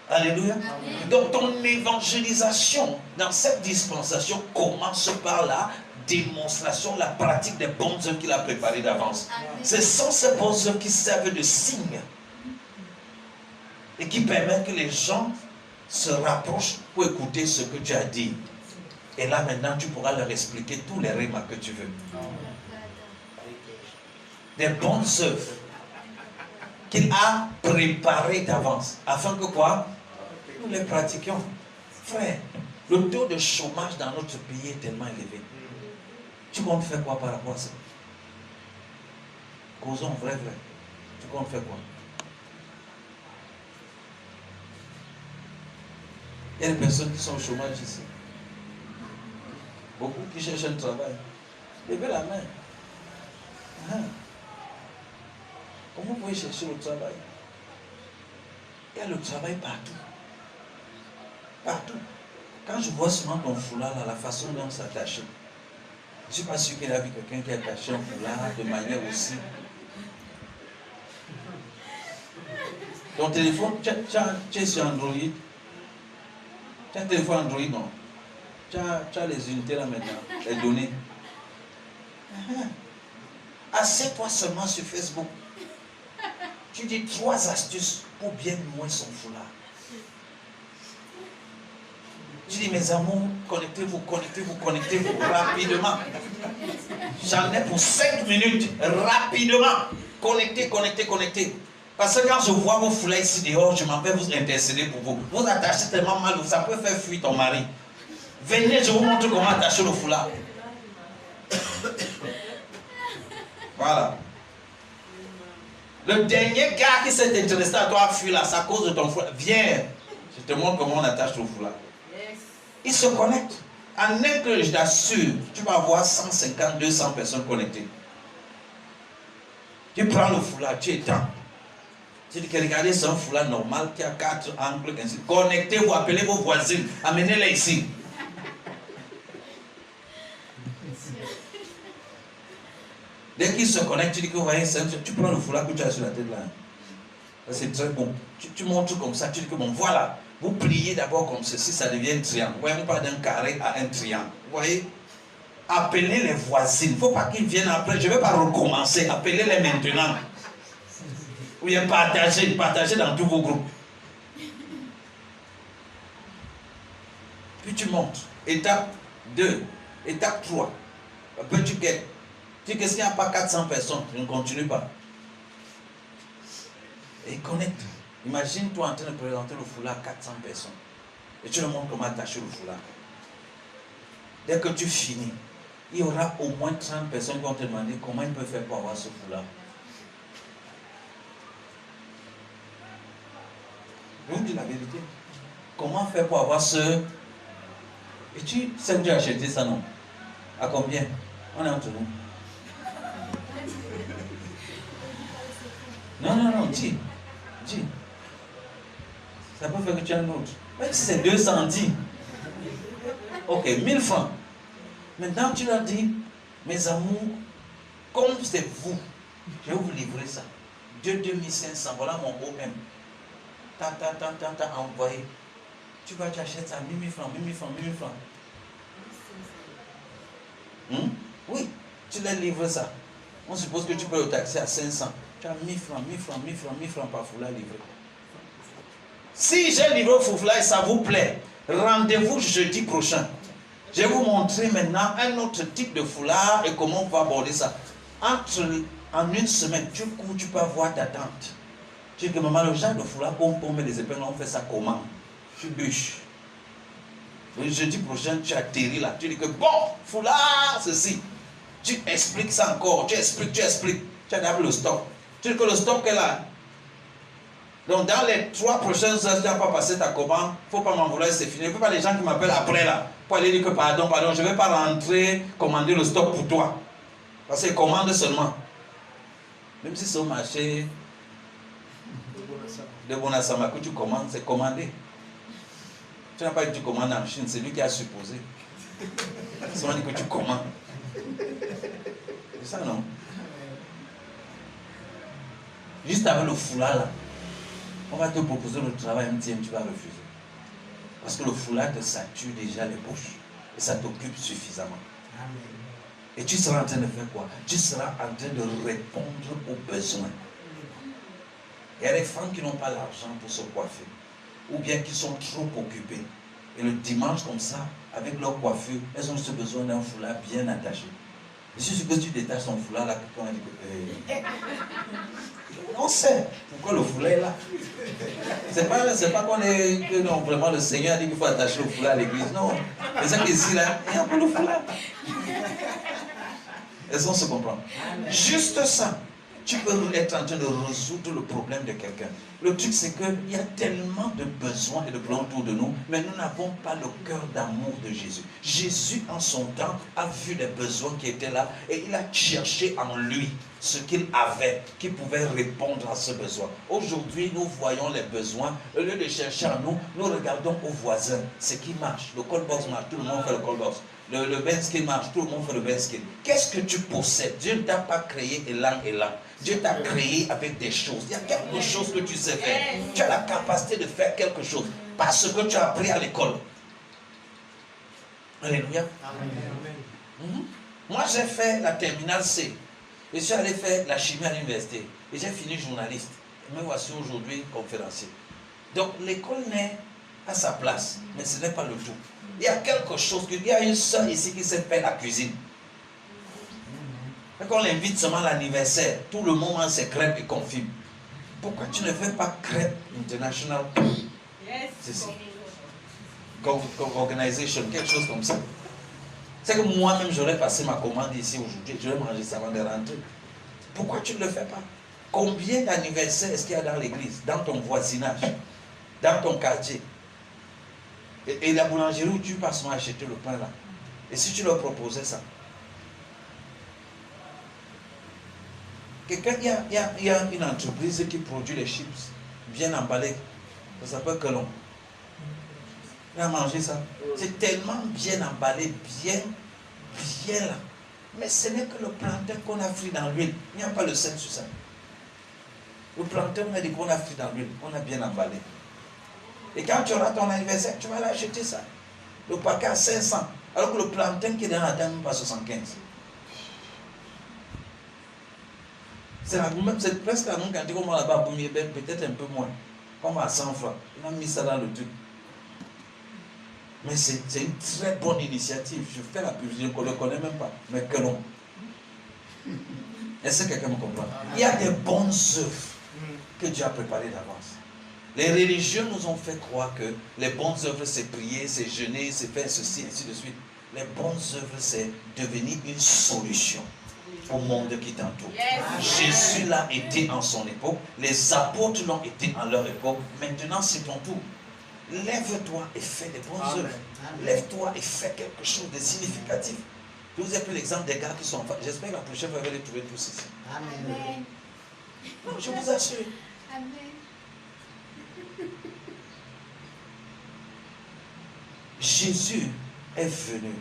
Alléluia. Donc ton évangélisation dans cette dispensation commence par la démonstration, la pratique des bonnes œuvres qu'il a préparées d'avance. Ce sont ces bonnes œuvres qui servent de signe et qui permettent que les gens se rapprochent pour écouter ce que tu as dit. Et là maintenant tu pourras leur expliquer tous les rimes que tu veux. Des bonnes œuvres qu'il a préparées d'avance, afin que quoi? Nous les pratiquions. Frère, le taux de chômage dans notre pays est tellement élevé. Tu comptes faire quoi par rapport à ça? Causons vrai. Tu comptes faire quoi? Il y a des personnes qui sont au chômage ici. Beaucoup qui cherchent un travail. Levez la main. Comment vous pouvez chercher le travail? Il y a le travail partout. Partout. Quand je vois seulement ton foulard, là, la façon dont c'est attaché, je ne suis pas sûr qu'il a vu quelqu'un qui a attaché un foulard de manière aussi. Ton téléphone, tu es sur Android. Tu as un téléphone Android, non? Tu as les unités là maintenant, les données. Assieds-toi seulement sur Facebook. Tu dis 3 astuces pour bien nouer son foulard. Tu dis, mes amours, connectez-vous rapidement. J'en ai pour 5 minutes, rapidement. Connectez. Parce que quand je vois vos foulards ici dehors, je m'en vais vous intercéder pour vous. Vous attachez tellement mal, ça peut faire fuir ton mari. Venez, je vous montre comment attacher le foulard. Voilà. Le dernier gars qui s'est intéressé à toi a fui là, c'est à cause de ton foulard. Viens, je te montre comment on attache le foulard. Il se connecte. En un que je t'assure, tu vas avoir 150, 200 personnes connectées. Tu prends le foulard, tu étends. Tu dis que regardez, c'est un foulard normal qui a 4 angles. Connectez-vous, appelez vos voisines, amenez-les ici. Dès qu'il se connecte, tu dis que vous voyez, tu prends le foulard que tu as sur la tête là. C'est très bon. Tu montres comme ça, tu dis que bon, voilà. Vous pliez d'abord comme ceci, ça devient un triangle. Vous voyez, on passe d'un carré à un triangle. Vous voyez? Appelez les voisines. Il ne faut pas qu'ils viennent après. Je ne vais pas recommencer. Appelez-les maintenant. Ou bien partagez dans tous vos groupes. Puis tu montes. Étape 2. Étape 3. Après tu guettes. Tu dis que s'il n'y a pas 400 personnes, tu ne continues pas. Et connecte. Imagine-toi en train de présenter le foulard à 400 personnes. Et tu leur montres comment attacher le foulard. Dès que tu finis, il y aura au moins 30 personnes qui vont te demander comment ils peuvent faire pour avoir ce foulard. Je vous dis la vérité. Comment faire pour avoir ce... Et tu sais où tu as acheté ça, non? À combien? On est entre nous. Non, dis. Ça peut faire que tu aies un autre. Même si c'est 210. Ok, 1000 francs. Maintenant, tu leur dis, mes amours, comme c'est vous, je vais vous livrer ça. 2500, voilà mon OM. T'as envoyé. Tu vas t'acheter ça, 1000 francs. Oui, tu leur livres ça. On suppose que tu peux le taxer à 500. Tu as 1000 francs par foulard livré. Si j'ai livré au foulard et ça vous plaît, rendez-vous jeudi prochain. Je vais vous montrer maintenant un autre type de foulard et comment on va aborder ça. En une semaine, tu cours, tu peux avoir ta tante. Tu dis que maman, le genre de foulard qu'on met des épingles, on fait ça comment? Tu bûches. Le jeudi prochain, tu atterris là. Tu dis que bon, foulard, ceci. Tu expliques ça encore. Tu expliques. Tu as d'abord le stock. Tu dis que le stock est là. Donc dans les 3 prochaines heures, tu n'as pas passé ta commande. Il ne faut pas m'en vouloir, c'est fini. Il ne faut pas les gens qui m'appellent après là. Pour aller dire que pardon, je ne vais pas rentrer, commander le stock pour toi. Parce que commande seulement. Même si c'est au marché de Bonassama que tu commandes, c'est commandé. Tu n'as pas dit que tu commandes en Chine, c'est lui qui a supposé. C'est lui que tu commandes. C'est ça, non? Juste avec le foulard là. On va te proposer le travail, tu vas refuser. Parce que le foulard te sature déjà les bouches. Et ça t'occupe suffisamment. Et tu seras en train de faire quoi? Tu seras en train de répondre aux besoins. Il y a des femmes qui n'ont pas l'argent pour se coiffer. Ou bien qui sont trop occupées. Et le dimanche comme ça, avec leur coiffure, elles ont ce besoin d'un foulard bien attaché. Je suis sûr que tu détaches ton foulard là, quelqu'un dit que... On sait pourquoi le foulard est là. C'est pas qu'on est... que non, vraiment le Seigneur a dit qu'il faut attacher le foulard à l'église. Non. C'est ça qui est ici là. Il y a un peu le foulard. Est-ce qu'on se comprend? Juste ça. Tu peux être en train de résoudre le problème de quelqu'un. Le truc, c'est qu'il y a tellement de besoins et de plans autour de nous, mais nous n'avons pas le cœur d'amour de Jésus. Jésus, en son temps, a vu les besoins qui étaient là et il a cherché en lui ce qu'il avait, qui pouvait répondre à ce besoin. Aujourd'hui, nous voyons les besoins. Au lieu de chercher en nous, nous regardons aux voisins. Ce qui marche. Le call box marche, tout le monde fait le call box. Le benskin marche, tout le monde fait le benskin. Qu'est-ce que tu possèdes? Dieu ne t'a pas créé élan. Dieu t'a créé avec des choses. Il y a quelque chose que tu sais faire. Tu as la capacité de faire quelque chose. Pas ce que tu as appris à l'école. Alléluia. Moi, j'ai fait la terminale C. Je suis allé faire la chimie à l'université. Et j'ai fini journaliste. Et me voici aujourd'hui conférencier. Donc, l'école n'est à sa place. Mais ce n'est pas le tout. Il y a quelque chose, il y a une soeur ici qui sait faire la cuisine. Quand on l'invite seulement à l'anniversaire, tout le monde a ses crêpes et confirme. Pourquoi tu ne fais pas crêpes international? C'est ça. Organisation, quelque chose comme ça. C'est que moi-même, j'aurais passé ma commande ici aujourd'hui. Je vais manger ça avant de rentrer. Pourquoi tu ne le fais pas? Combien d'anniversaires est-ce qu'il y a dans l'église, dans ton voisinage, dans ton quartier? Et la boulangerie où tu passes acheter le pain là. Et si tu leur proposais ça? Quelqu'un, il y a une entreprise qui produit les chips bien emballés. Ça s'appelle Kelon. Il a mangé ça. C'est tellement bien emballé, bien là. Mais ce n'est que le plantain qu'on a frit dans l'huile. Il n'y a pas le sel sur ça. Le plantain, on a dit qu'on a frit dans l'huile. On a bien emballé. Et quand tu auras ton anniversaire, tu vas aller acheter ça. Le paquet à 500. Alors que le plantain qui est dans la dame, même pas 75. C'est presque la même quantité comme là-bas pour Miébel, peut-être un peu moins. Comme à 100 francs. Il a mis ça dans le truc. Mais c'est une très bonne initiative. Je fais la publicité, je ne le connais même pas. Mais que non. Est-ce que quelqu'un me comprend? Il y a des bonnes œuvres que Dieu a préparées d'avance. Les religieux nous ont fait croire que les bonnes œuvres, c'est prier, c'est jeûner, c'est faire ceci, ainsi de suite. Les bonnes œuvres, c'est devenir une solution au monde qui t'entoure. Jésus l'a été en son époque, les apôtres l'ont été en leur époque. Maintenant, c'est ton tour. Lève-toi et fais des bonnes œuvres. Lève-toi et fais quelque chose de significatif. Je vous ai pris l'exemple des gars qui sont en face. J'espère que la prochaine fois, vous allez les trouver tous ici. Amen. Non, je vous assure. Amen. Jésus est venu,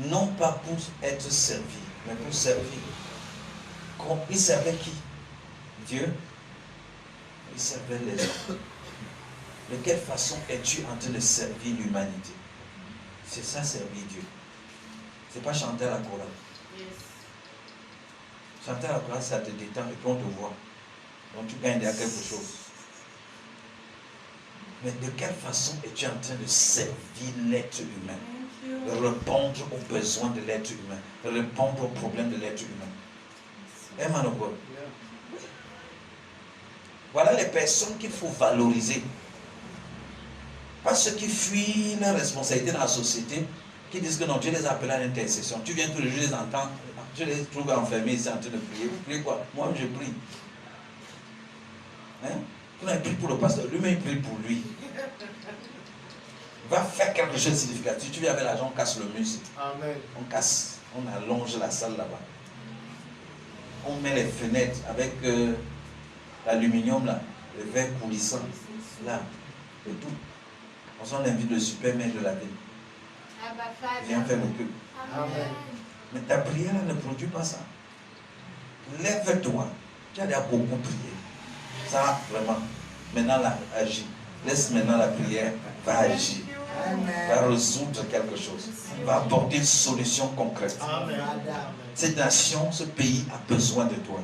non pas pour être servi, mais pour servir. Il servait qui? Dieu. Il servait les hommes. De quelle façon es-tu en train de servir l'humanité? C'est ça, servir Dieu. C'est pas chanter à la chorale. Chanter à la chorale, ça te détend et puis on te voit. Donc tu gagnes déjà quelque chose. Mais de quelle façon es-tu en train de servir l'être humain? De répondre aux besoins de l'être humain. De répondre aux problèmes de l'être humain. Amen ou quoi? Voilà les personnes qu'il faut valoriser. Pas ceux qui fuient leurs responsabilités dans la société, qui disent que non, Dieu les appelle à l'intercession. Tu viens tous les jours, je les entends, je les trouve enfermés ici en train de prier. Vous priez quoi? Moi, je prie. Hein? On a prié pour le pasteur, lui-même il prie pour lui. Va faire quelque chose de significatif. Tu viens avec l'argent, on casse le mur. Amen. On casse, on allonge la salle là-bas. On met les fenêtres avec l'aluminium là, le verre coulissant là, et tout. On invite le super-maire de la ville. Viens faire le culte. Amen. Mais ta prière là, ne produit pas ça. Lève-toi. Tu as déjà beaucoup prié. Ça, vraiment. Maintenant, agis. Laisse maintenant la prière, va agir. Va résoudre quelque chose. Va apporter une solution concrète. Cette nation, ce pays a besoin de toi.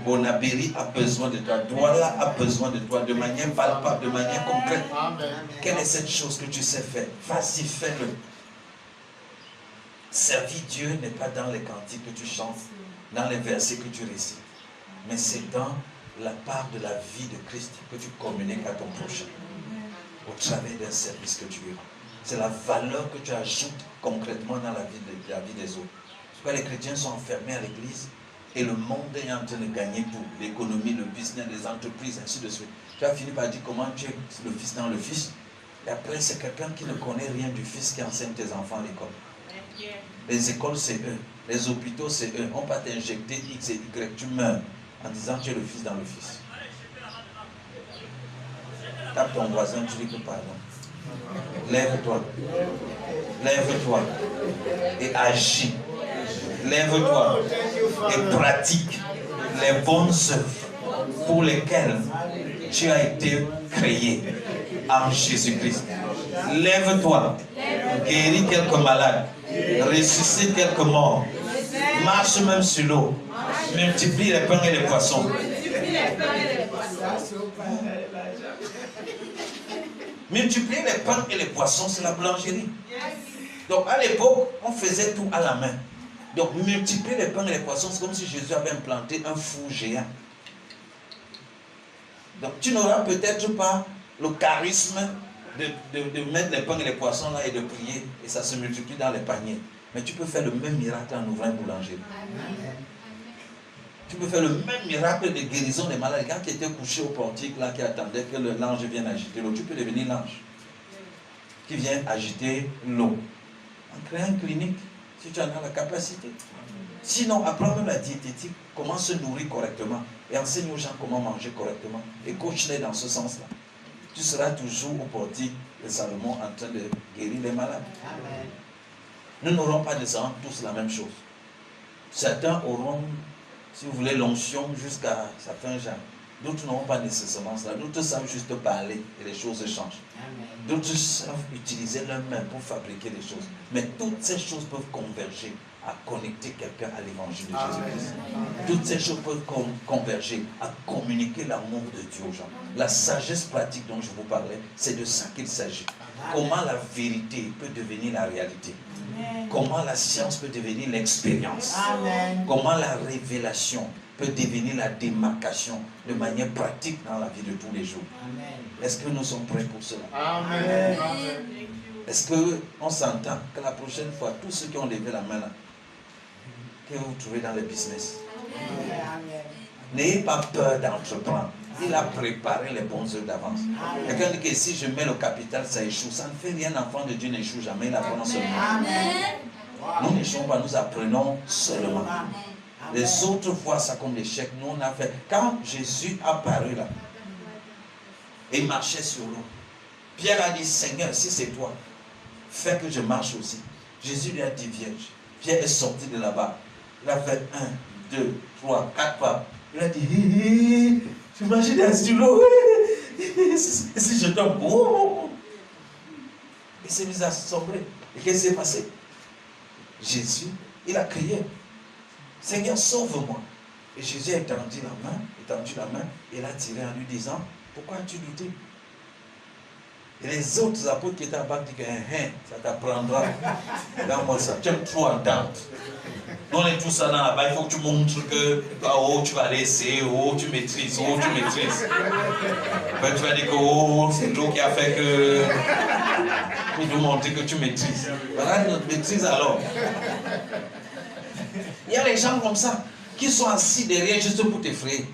Bonabéry a besoin de toi. Douala a besoin de toi de manière palpable, de manière concrète. Quelle est cette chose que tu sais faire? Vas-y, fais-le. Servir Dieu n'est pas dans les cantiques que tu chantes, dans les versets que tu récites, mais c'est dans la part de la vie de Christ que tu communiques à ton prochain, au travers d'un service que tu rends. C'est la valeur que tu ajoutes concrètement dans la vie des autres. Pourquoi les chrétiens sont enfermés à l'église et le monde est en train de gagner tout, l'économie, le business, les entreprises, ainsi de suite. Tu as fini par dire comment tu es le fils dans le fils, et après c'est quelqu'un qui ne connaît rien du fils qui enseigne tes enfants à l'école. Les écoles, c'est eux. Les hôpitaux, c'est eux. On va t'injecter X et Y. Tu meurs en disant tu es le fils dans le fils. Tape ton voisin, tu dis que pardon. Lève-toi. Lève-toi. Et agis. Lève-toi. Et pratique les bonnes œuvres pour lesquelles tu as été créé en Jésus-Christ. Lève-toi. Guéris quelques malades. Ressuscite quelques morts. Marche même sur l'eau. Multiplie les pains et les poissons. Multiplier les pains et les poissons, c'est la boulangerie. Donc à l'époque, on faisait tout à la main. Donc multiplier les pains et les poissons, c'est comme si Jésus avait implanté un four géant. Donc tu n'auras peut-être pas le charisme de mettre les pains et les poissons là et de prier, et ça se multiplie dans les paniers. Mais tu peux faire le même miracle en ouvrant une boulangerie. Tu peux faire le même miracle de guérison des malades. Quand tu étais couché au portique là, qui attendait que l'ange vienne agiter l'eau, tu peux devenir l'ange qui vient agiter l'eau. En créant une clinique, si tu en as la capacité. Sinon, apprends même la diététique, comment se nourrir correctement, et enseigne aux gens comment manger correctement, et coach-les dans ce sens-là. Tu seras toujours au portique de Salomon en train de guérir les malades. Amen. Nous n'aurons pas nécessairement tous la même chose. Certains auront, si vous voulez, l'onction jusqu'à certains gens. D'autres n'auront pas nécessairement cela. D'autres savent juste parler et les choses changent. D'autres savent utiliser leurs mains pour fabriquer des choses. Mais toutes ces choses peuvent converger à connecter quelqu'un à l'évangile de Jésus-Christ. Toutes ces choses peuvent converger à communiquer l'amour de Dieu aux gens. La sagesse pratique dont je vous parlais, c'est de ça qu'il s'agit. Comment la vérité peut devenir la réalité. Comment la science peut devenir l'expérience. Comment la révélation peut devenir la démarcation de manière pratique dans la vie de tous les jours. Est-ce que nous sommes prêts pour cela? Amen. Est-ce qu'on s'entend que la prochaine fois, tous ceux qui ont levé la main là, que vous trouvez dans le business, n'ayez pas peur d'entreprendre. Il a préparé les bons œuvres d'avance. Quelqu'un dit que si je mets le capital, ça échoue. Ça ne fait rien, l'enfant de Dieu n'échoue jamais, il apprend seulement. Nous n'échouons pas, nous apprenons seulement. Les autres voient ça comme l'échec. Nous, on a fait. Quand Jésus a apparu là, et il marchait sur l'eau, Pierre a dit, Seigneur, si c'est toi, fais que je marche aussi. Jésus lui a dit, vierge. Pierre est sorti de là-bas. Il a fait 1, 2, 3, 4 pas. Il a dit, je marche sur l'eau. Si je tombe, il s'est mis à sombrer. Et qu'est-ce qui s'est passé? Jésus, il a crié, Seigneur, sauve-moi. Et Jésus a étendu la main, et l'a tiré en lui disant, pourquoi as-tu douté? Et les autres apôtres qui étaient là-bas disent que ça t'apprendra. Regarde-moi ça, tu aimes trop entendre. Nous on est tous là-bas, il faut que tu montres que oh, tu vas laisser, oh, tu maîtrises, oh, tu maîtrises. Ben, tu vas dire que oh, c'est l'eau qui a fait que. Pour nous montrer que tu maîtrises. Voilà notre maîtrise alors. Il y a des gens comme ça qui sont assis derrière juste pour t'effrayer.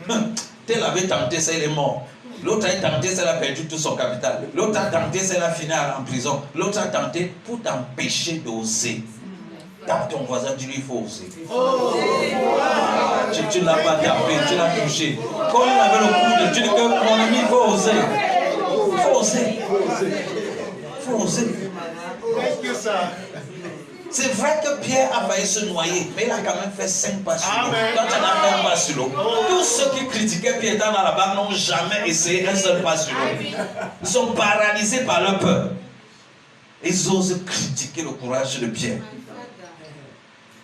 Tel avait tenté ça, il est mort. L'autre a tenté ça, il a perdu tout son capital. L'autre a tenté ça, il a fini en prison. L'autre a tenté pour t'empêcher d'oser. Tape ton voisin, dis-lui, il faut oser. Tu ne l'as pas tapé, tu l'as touché. Quand il avait le coup de Dieu, mon ami, il faut oser. Il faut oser. Il faut oser. C'est vrai que Pierre a failli se noyer, mais il a quand même fait 5 pas sur l'eau. Amen. Quand tu en as fait un pas sur l'eau, tous ceux qui critiquaient Pierre dans la barque n'ont jamais essayé un seul pas sur l'eau. Ils sont paralysés par leur peur. Ils osent critiquer le courage de Pierre.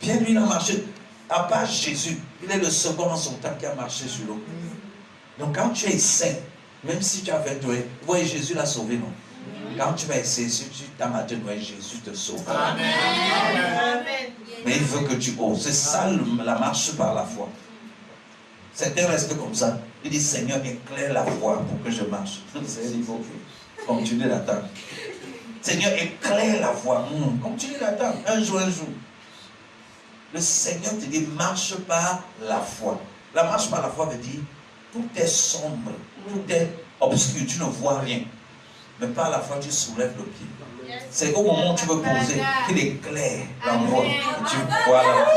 Pierre, lui, il a marché, à part Jésus, il est le second en son temps qui a marché sur l'eau. Donc quand tu es saint, même si tu as fait noyer, vous voyez, Jésus l'a sauvé, non? Quand tu vas essayer, si tu t'as maté noyer, Jésus te sauve. Amen. Mais il veut que tu oses. C'est ça la marche par la foi. Certains restent comme ça. Il dit, Seigneur, éclaire la voie pour que je marche. C'est il faut continuer d'attendre. Seigneur, éclaire la voie. Continue d'attendre. Un jour. Le Seigneur te dit, marche par la foi. La marche par la foi veut dire, tout est sombre, tout est obscur, tu ne vois rien. Mais par la foi, tu soulèves le pied. C'est au moment où tu veux poser qu'il éclaire l'endroit et tu vois la foi.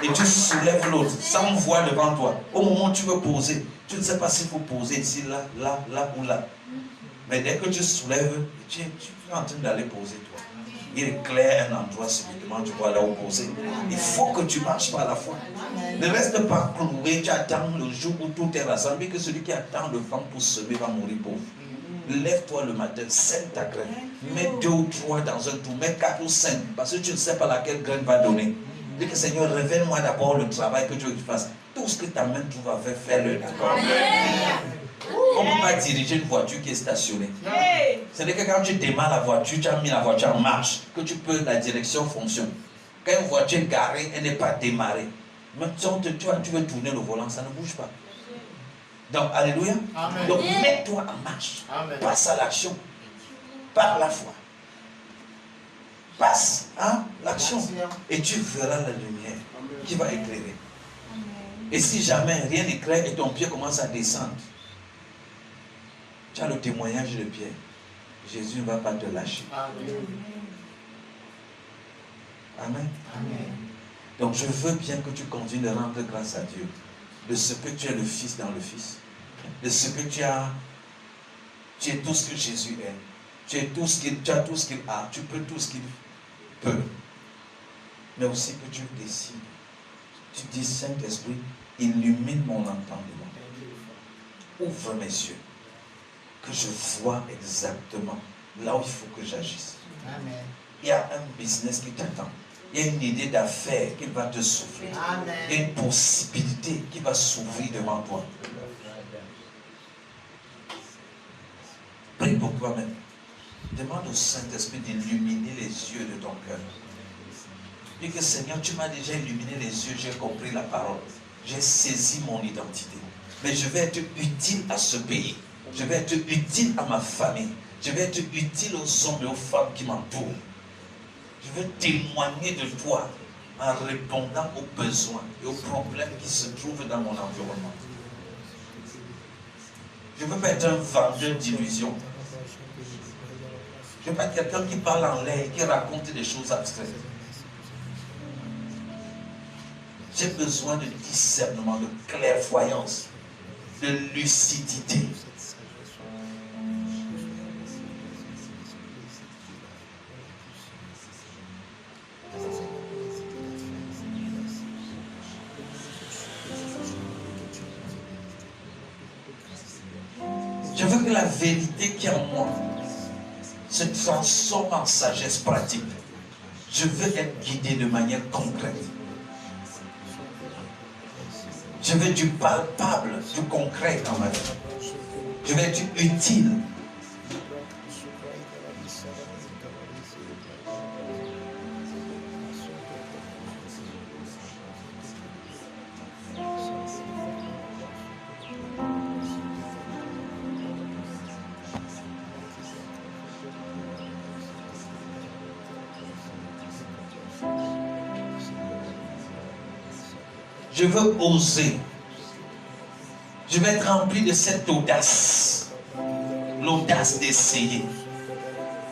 Et tu soulèves l'autre sans voix devant toi. Au moment où tu veux poser, tu ne sais pas s'il faut poser ici, là ou là. Mais dès que tu soulèves, tu es en train d'aller poser toi. Il éclaire un endroit subitement, tu vois là où poser. Il faut que tu marches par la foi. Ne reste pas cloué, tu attends le jour où tout est rassemblé, que celui qui attend le vent pour semer va mourir pauvre. Lève-toi le matin, sème ta graine. Mets 2 ou 3 dans un trou, mets 4 ou 5, parce que tu ne sais pas laquelle graine va donner. Dis que Seigneur, révèle-moi d'abord le travail que tu veux que tu fasses. Tout ce que ta main trouve à faire, fais-le d'abord. On ne peut pas diriger une voiture qui est stationnée. C'est-à-dire que quand tu démarres la voiture, tu as mis la voiture en marche, que la direction fonctionne. Quand une voiture est garée, elle n'est pas démarrée. Même si tu veux tourner le volant, ça ne bouge pas. Donc, alléluia. Amen. Donc, mets-toi en marche. Amen. Passe à l'action. Par la foi. Passe à l'action. Et tu verras la lumière qui va éclairer. Et si jamais rien n'éclaire et ton pied commence à descendre, tu as le témoignage de Pierre. Jésus ne va pas te lâcher. Amen. Amen. Amen. Donc je veux bien que tu continues de rendre grâce à Dieu de ce que tu es le Fils dans le Fils. De ce que tu as. Tu es tout ce que Jésus est. Tu as tout ce qu'il a. Tu peux tout ce qu'il peut. Mais aussi que tu décides. Tu dis, Saint-Esprit, illumine mon entendement. Ouvre mes yeux. Que je vois exactement là où il faut que j'agisse. Amen. Il y a un business qui t'attend. Il y a une idée d'affaires qui va te souffrir. Amen. Il y a une possibilité qui va s'ouvrir devant toi. Prie pour toi-même. Demande au Saint-Esprit d'illuminer les yeux de ton cœur. Dis que Seigneur, tu m'as déjà illuminé les yeux, j'ai compris la parole. J'ai saisi mon identité. Mais je vais être utile à ce pays. Je vais être utile à ma famille. Je vais être utile aux hommes et aux femmes qui m'entourent. Je veux témoigner de toi en répondant aux besoins et aux problèmes qui se trouvent dans mon environnement. Je ne veux pas être un vendeur d'illusions. Je ne veux pas être quelqu'un qui parle en l'air, qui raconte des choses abstraites. J'ai besoin de discernement, de clairvoyance, de lucidité. Je veux que la vérité qui est en moi se transforme en sagesse pratique. Je veux être guidé de manière concrète. Je veux du palpable, du concret dans ma vie. Je veux être utile. Je veux oser. Je vais être rempli de cette audace. L'audace d'essayer.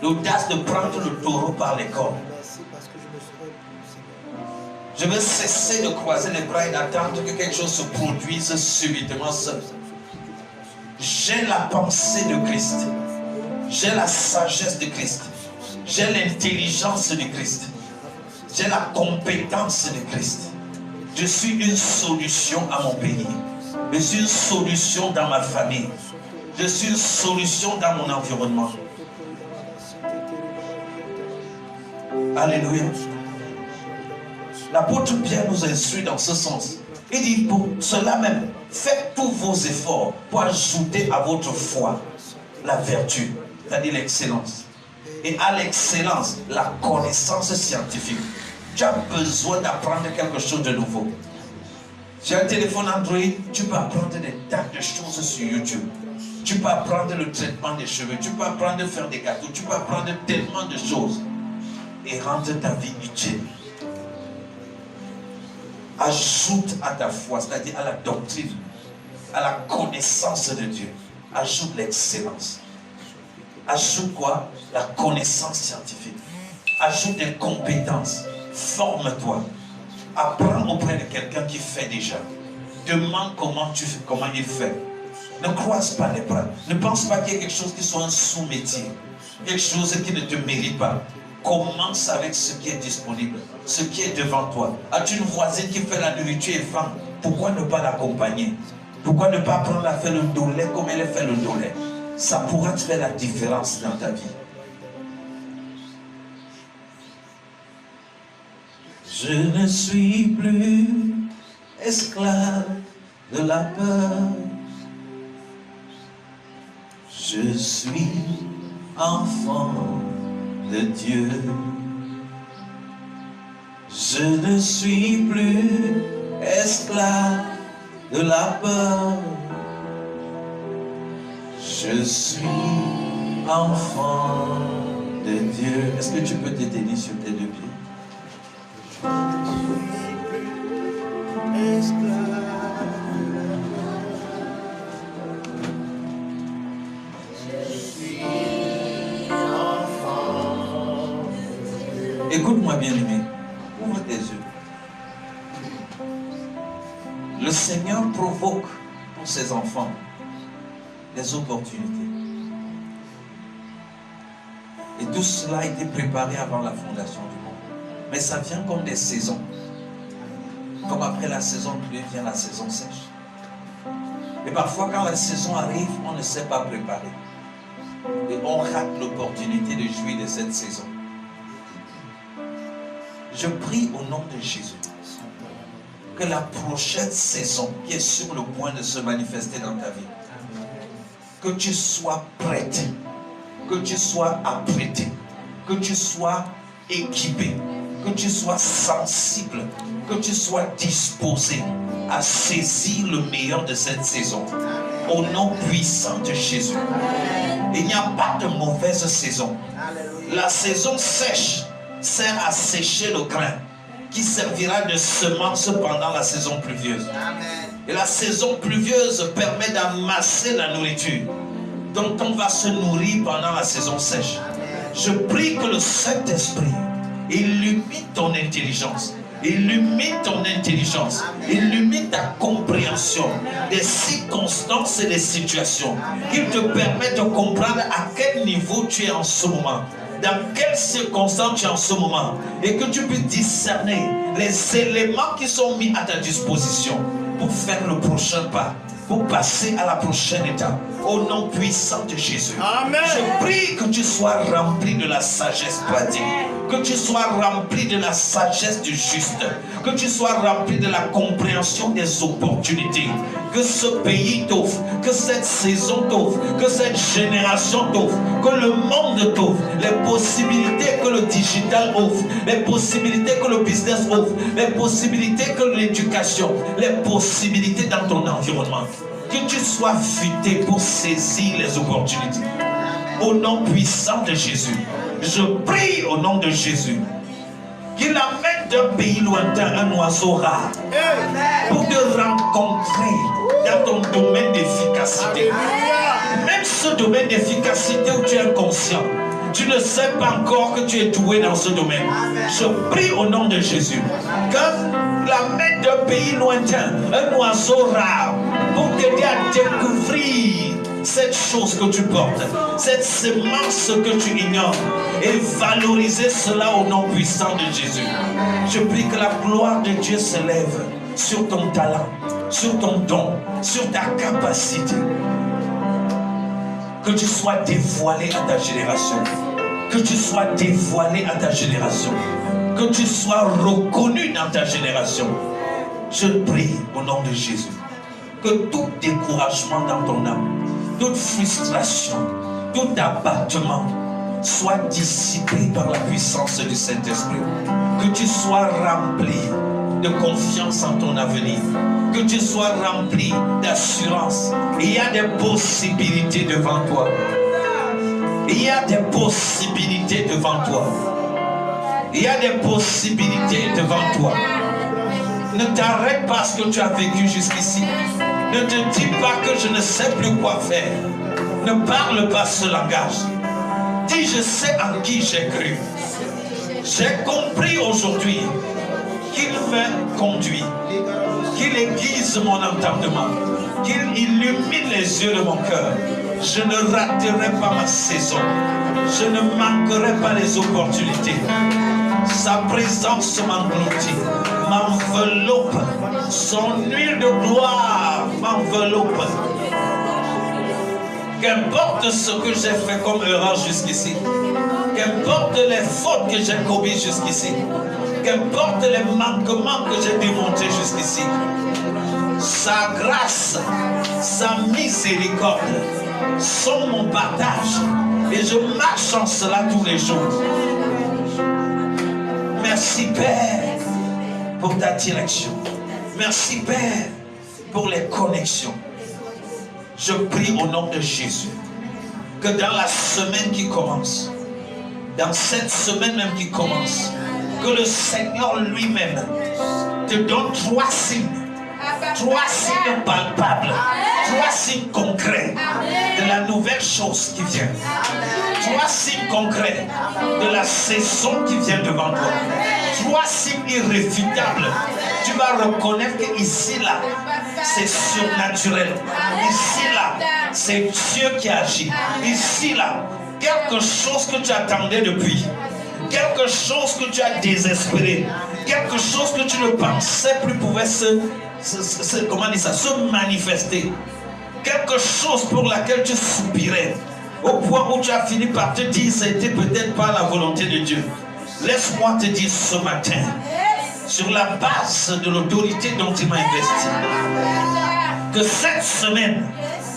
L'audace de prendre le taureau par les cornes. Je veux cesser de croiser les bras et d'attendre que quelque chose se produise subitement seul. J'ai la pensée de Christ. J'ai la sagesse de Christ. J'ai l'intelligence de Christ. J'ai la compétence de Christ. Je suis une solution à mon pays. Je suis une solution dans ma famille. Je suis une solution dans mon environnement. Alléluia. L'apôtre Pierre nous instruit dans ce sens. Il dit pour cela même, faites tous vos efforts pour ajouter à votre foi la vertu, c'est-à-dire l'excellence. Et à l'excellence, la connaissance scientifique. Tu as besoin d'apprendre quelque chose de nouveau. J'ai un téléphone Android, tu peux apprendre des tas de choses sur YouTube. Tu peux apprendre le traitement des cheveux, tu peux apprendre à faire des gâteaux, tu peux apprendre tellement de choses et rendre ta vie utile. Ajoute à ta foi, c'est-à-dire à la doctrine, à la connaissance de Dieu. Ajoute l'excellence. Ajoute quoi? La connaissance scientifique. Ajoute des compétences. Forme-toi. Apprends auprès de quelqu'un qui fait déjà. Demande comment il fait. Ne croise pas les bras. Ne pense pas qu'il y ait quelque chose qui soit un sous-métier. Quelque chose qui ne te mérite pas. Commence avec ce qui est disponible, ce qui est devant toi. As-tu une voisine qui fait la nourriture et faim? Pourquoi ne pas l'accompagner? Pourquoi ne pas apprendre à faire le dolé comme elle fait le dolé? Ça pourra te faire la différence dans ta vie. Je ne suis plus esclave de la peur. Je suis enfant de Dieu. Je ne suis plus esclave de la peur. Je suis enfant de Dieu. Est-ce que tu peux te tenir sur tes deux pieds? Écoute-moi bien aimé, ouvre tes yeux. Le Seigneur provoque pour ses enfants des opportunités. Et tout cela a été préparé avant la fondation du monde. Mais ça vient comme des saisons. Comme après la saison pluie vient la saison sèche. Et parfois quand la saison arrive, on ne sait pas préparer. Et on rate l'opportunité de jouir de cette saison. Je prie au nom de Jésus que la prochaine saison qui est sur le point de se manifester dans ta vie, que tu sois prête, que tu sois apprêté, que tu sois équipé, que tu sois sensible, que tu sois disposé à saisir le meilleur de cette saison. Au nom puissant de Jésus. Il n'y a pas de mauvaise saison. La saison sèche sert à sécher le grain qui servira de semence pendant la saison pluvieuse. Et la saison pluvieuse permet d'amasser la nourriture dont on va se nourrir pendant la saison sèche. Je prie que le Saint-Esprit illumine ton intelligence, illumine ton intelligence, illumine ta compréhension des circonstances et des situations, qu'il te permette de comprendre à quel niveau tu es en ce moment, dans quelles circonstances tu es en ce moment, et que tu puisses discerner les éléments qui sont mis à ta disposition pour faire le prochain pas, pour passer à la prochaine étape. Au nom puissant de Jésus. Amen. Je prie que tu sois rempli de la sagesse pratique, que tu sois rempli de la sagesse du juste, que tu sois rempli de la compréhension des opportunités que ce pays t'offre, que cette saison t'offre, que cette génération t'offre, que le monde t'offre, les possibilités que le digital offre, les possibilités que le business offre, les possibilités que l'éducation, les possibilités dans ton environnement. Que tu sois futé pour saisir les opportunités. Au nom puissant de Jésus, je prie au nom de Jésus qu'il amène d'un pays lointain un oiseau rare pour te rencontrer dans ton domaine d'efficacité. Même ce domaine d'efficacité où tu es inconscient, tu ne sais pas encore que tu es doué dans ce domaine. Je prie au nom de Jésus que l'amène d'un pays lointain un oiseau rare pour t'aider à découvrir cette chose que tu portes, cette semence que tu ignores, et valoriser cela au nom puissant de Jésus. Je prie que la gloire de Dieu se lève sur ton talent, sur ton don, sur ta capacité. Que tu sois dévoilé à ta génération. Que tu sois dévoilé à ta génération. Que tu sois reconnu dans ta génération. Je prie au nom de Jésus que tout découragement dans ton âme, toute frustration, tout abattement soit dissipé par la puissance du Saint-Esprit. Que tu sois rempli de confiance en ton avenir. Que tu sois rempli d'assurance. Il y a des possibilités devant toi. Il y a des possibilités devant toi. Il y a des possibilités devant toi. Ne t'arrête pas à ce que tu as vécu jusqu'ici. Ne te dis pas que je ne sais plus quoi faire. Ne parle pas ce langage. Dis, je sais en qui j'ai cru. J'ai compris aujourd'hui qu'il me conduit, qu'il aiguise mon entendement, qu'il illumine les yeux de mon cœur. Je ne raterai pas ma saison. Je ne manquerai pas les opportunités. Sa présence m'engloutit, m'enveloppe. Son huile de gloire m'enveloppe. Qu'importe ce que j'ai fait comme erreur jusqu'ici, qu'importe les fautes que j'ai commises jusqu'ici, qu'importe les manquements que j'ai démontrés jusqu'ici, sa grâce, sa miséricorde sont mon partage et je marche en cela tous les jours. Merci Père pour ta direction. Merci Père pour les connexions. Je prie au nom de Jésus que dans la semaine qui commence, dans cette semaine même qui commence, que le Seigneur lui-même te donne 3 signes. 3 signes palpables, 3 signes concrets de la nouvelle chose qui vient. 3 signes concrets de la saison qui vient devant toi. 3 signes irréfutables. Tu vas reconnaître qu'ici, là, c'est surnaturel. Ici, là, c'est Dieu qui agit. Ici, là, quelque chose que tu attendais depuis. Quelque chose que tu as désespéré. Quelque chose que tu ne pensais plus pouvait se manifester. Quelque chose pour laquelle tu soupirais. Au point où tu as fini par te dire, c'était peut-être pas la volonté de Dieu. Laisse-moi te dire ce matin, sur la base de l'autorité dont il m'a investi, que cette semaine,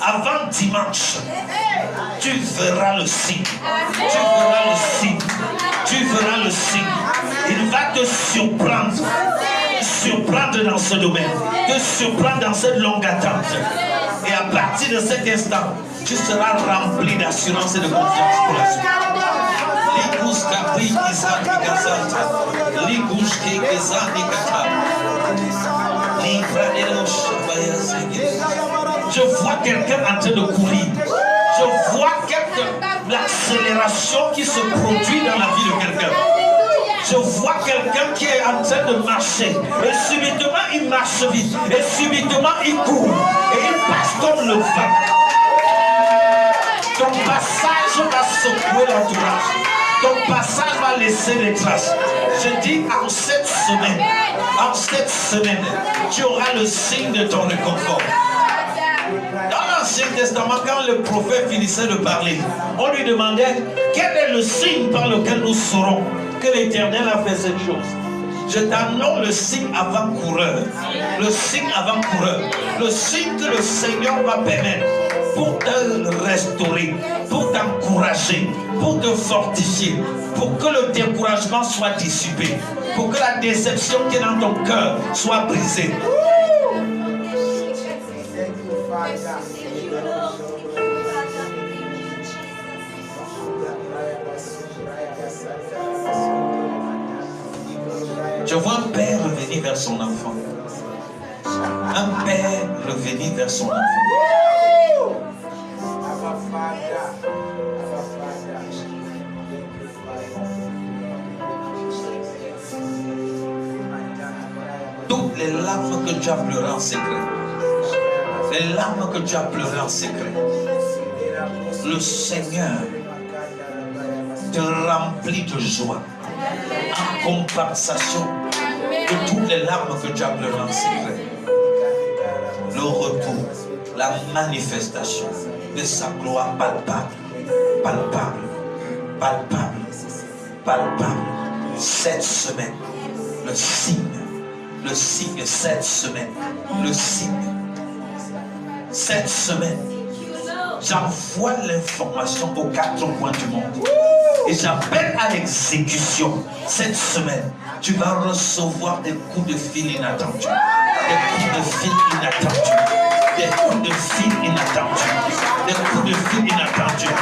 avant dimanche, tu verras le signe. Tu verras le signe. Tu verras le signe. Il va te surprendre. Surprendre dans ce domaine. Te surprendre dans cette longue attente. Et à partir de cet instant, tu seras rempli d'assurance et de confiance pour la suite. Je vois quelqu'un en train de courir. Je vois l'accélération qui se produit dans la vie de quelqu'un. Je vois quelqu'un qui est en train de marcher. Et subitement, il marche vite. Et subitement, il court. Et il passe comme le vent. Ton passage va secouer l'entourage. Ton passage va laisser des traces. Je dis en cette semaine, tu auras le signe de ton réconfort. Dans l'Ancien Testament, quand le prophète finissait de parler, on lui demandait quel est le signe par lequel nous saurons que l'Éternel a fait cette chose. Je t'annonce le signe avant-coureur. Le signe avant-coureur. Le signe que le Seigneur va permettre pour te restaurer, pour t'encourager, pour te fortifier, pour que le découragement soit dissipé, pour que la déception qui est dans ton cœur soit brisée. Je vois un père revenir vers son enfant. Un père revenir vers son enfant. Toutes les larmes que tu as pleurées en secret, les larmes que tu as pleurées en secret, le Seigneur te remplit de joie en compensation de toutes les larmes que tu as pleurées en secret. Le retour, la manifestation de sa gloire palpable, palpable, palpable, palpable. Cette semaine, le signe, cette semaine, le signe. Cette semaine, j'envoie l'information aux 4 coins du monde et j'appelle à l'exécution. Cette semaine, tu vas recevoir des coups de fil inattendus, des coups de fil inattendus, des coups de fil inattendus, des coups de fil inattendus.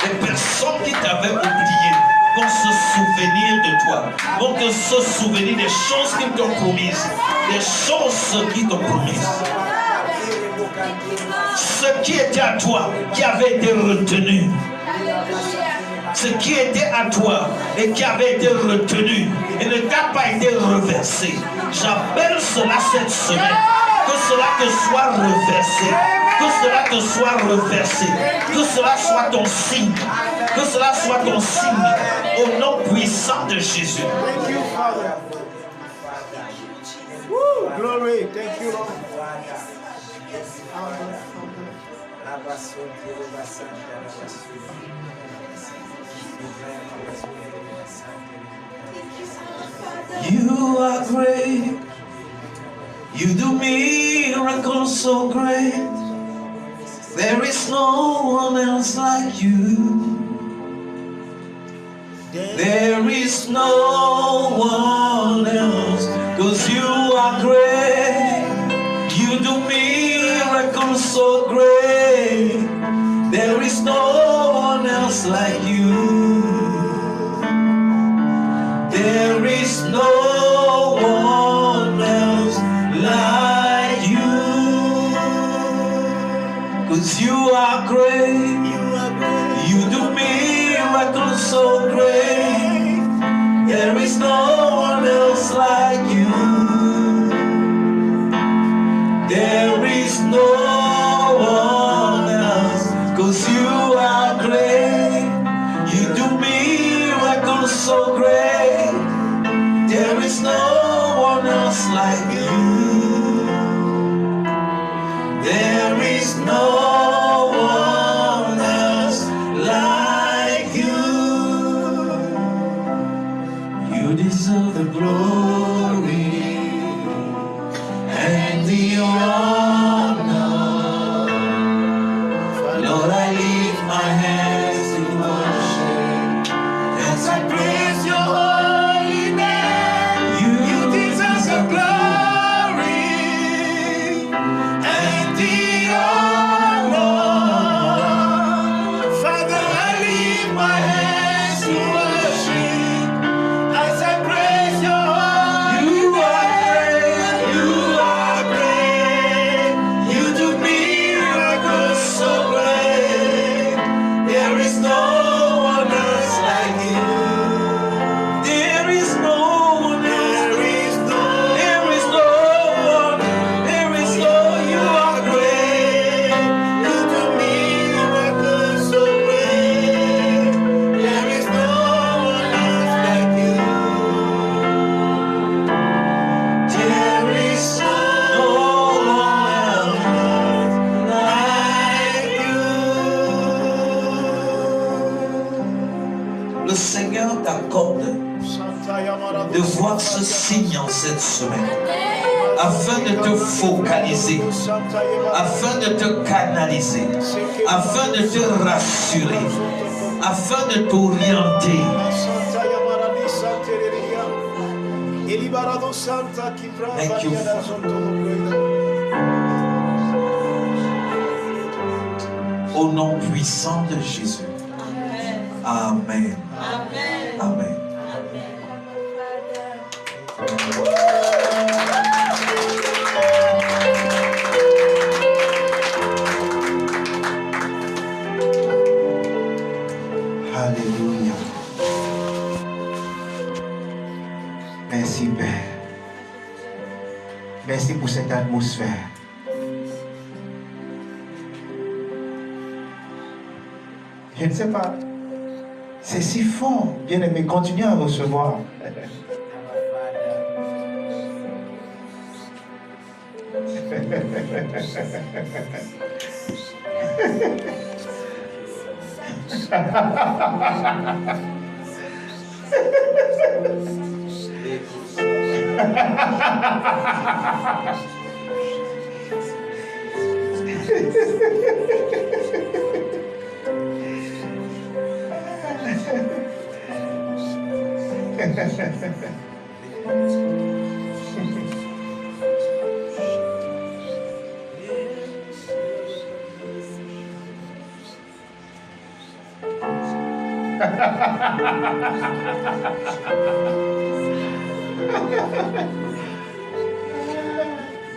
Des personnes qui t'avaient oublié vont se souvenir de toi, vont se souvenir des choses qu'ils t'ont promises, des choses qu'ils t'ont promises. Ce qui était à toi, qui avait été retenu, ce qui était à toi et qui avait été retenu et ne t'a pas été reversé, j'appelle cela cette semaine, que cela te soit reversé, que cela te soit reversé, que cela soit ton signe, que cela soit ton signe, au nom puissant de Jésus. Thank you, Father. Woo, glory. Thank you, Lord. You are great. You do miracles so great. There is no one else like you. There is no one else, 'cause you are great. You do miracles so great. There is no one else like you. There is no one else like you. 'Cause you are great. You do miracles so great. There is no one else like you. There is no one else, 'cause you are great. You do miracles so great. There is no one else like you. There is no one else like you. You deserve the glory and the honor. Lord, I lift my hands in worship as I praise your holy name. You deserve the glory and the honor. Father, I lift my hands in worship as I praise your holy name. You are great. You do miracles so great. There is no one else like you. There is no one else. There is no one. There is no. You are great. You do miracles so great. There is no one else like you. There is no one else like you. Le Seigneur t'accorde de voir ce signe en cette semaine, afin de te focaliser, afin de te canaliser, afin de te rassurer, afin de t'orienter. Thank you, Au nom puissant de Jésus. Amen. Amen. Alléluia. Merci Père. Merci pour cette atmosphère. Je ne sais pas. C'est si fort, bien-aimé. Continuez à recevoir.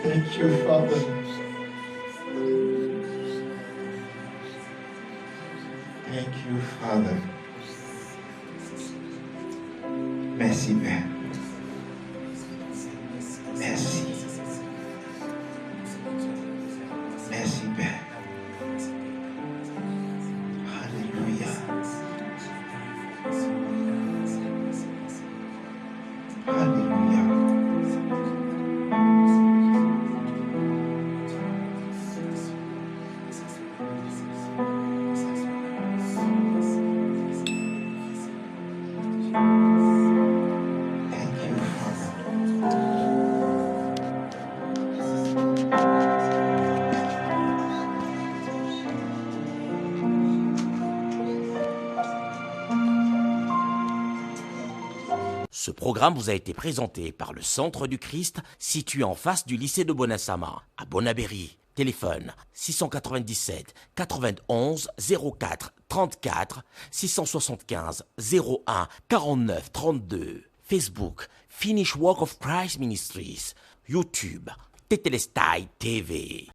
Thank you, Father. Thank you, Father. Merci, Père. Merci. Merci, Père. Alléluia. Alléluia. Thank you, Father. Ce programme vous a été présenté par le Centre du Christ, situé en face du lycée de Bonasama, à Bonabéry. Téléphone 697 91 04 34 675 01 49 32. Facebook Finish Work of Christ Ministries. YouTube Tetelestai TV.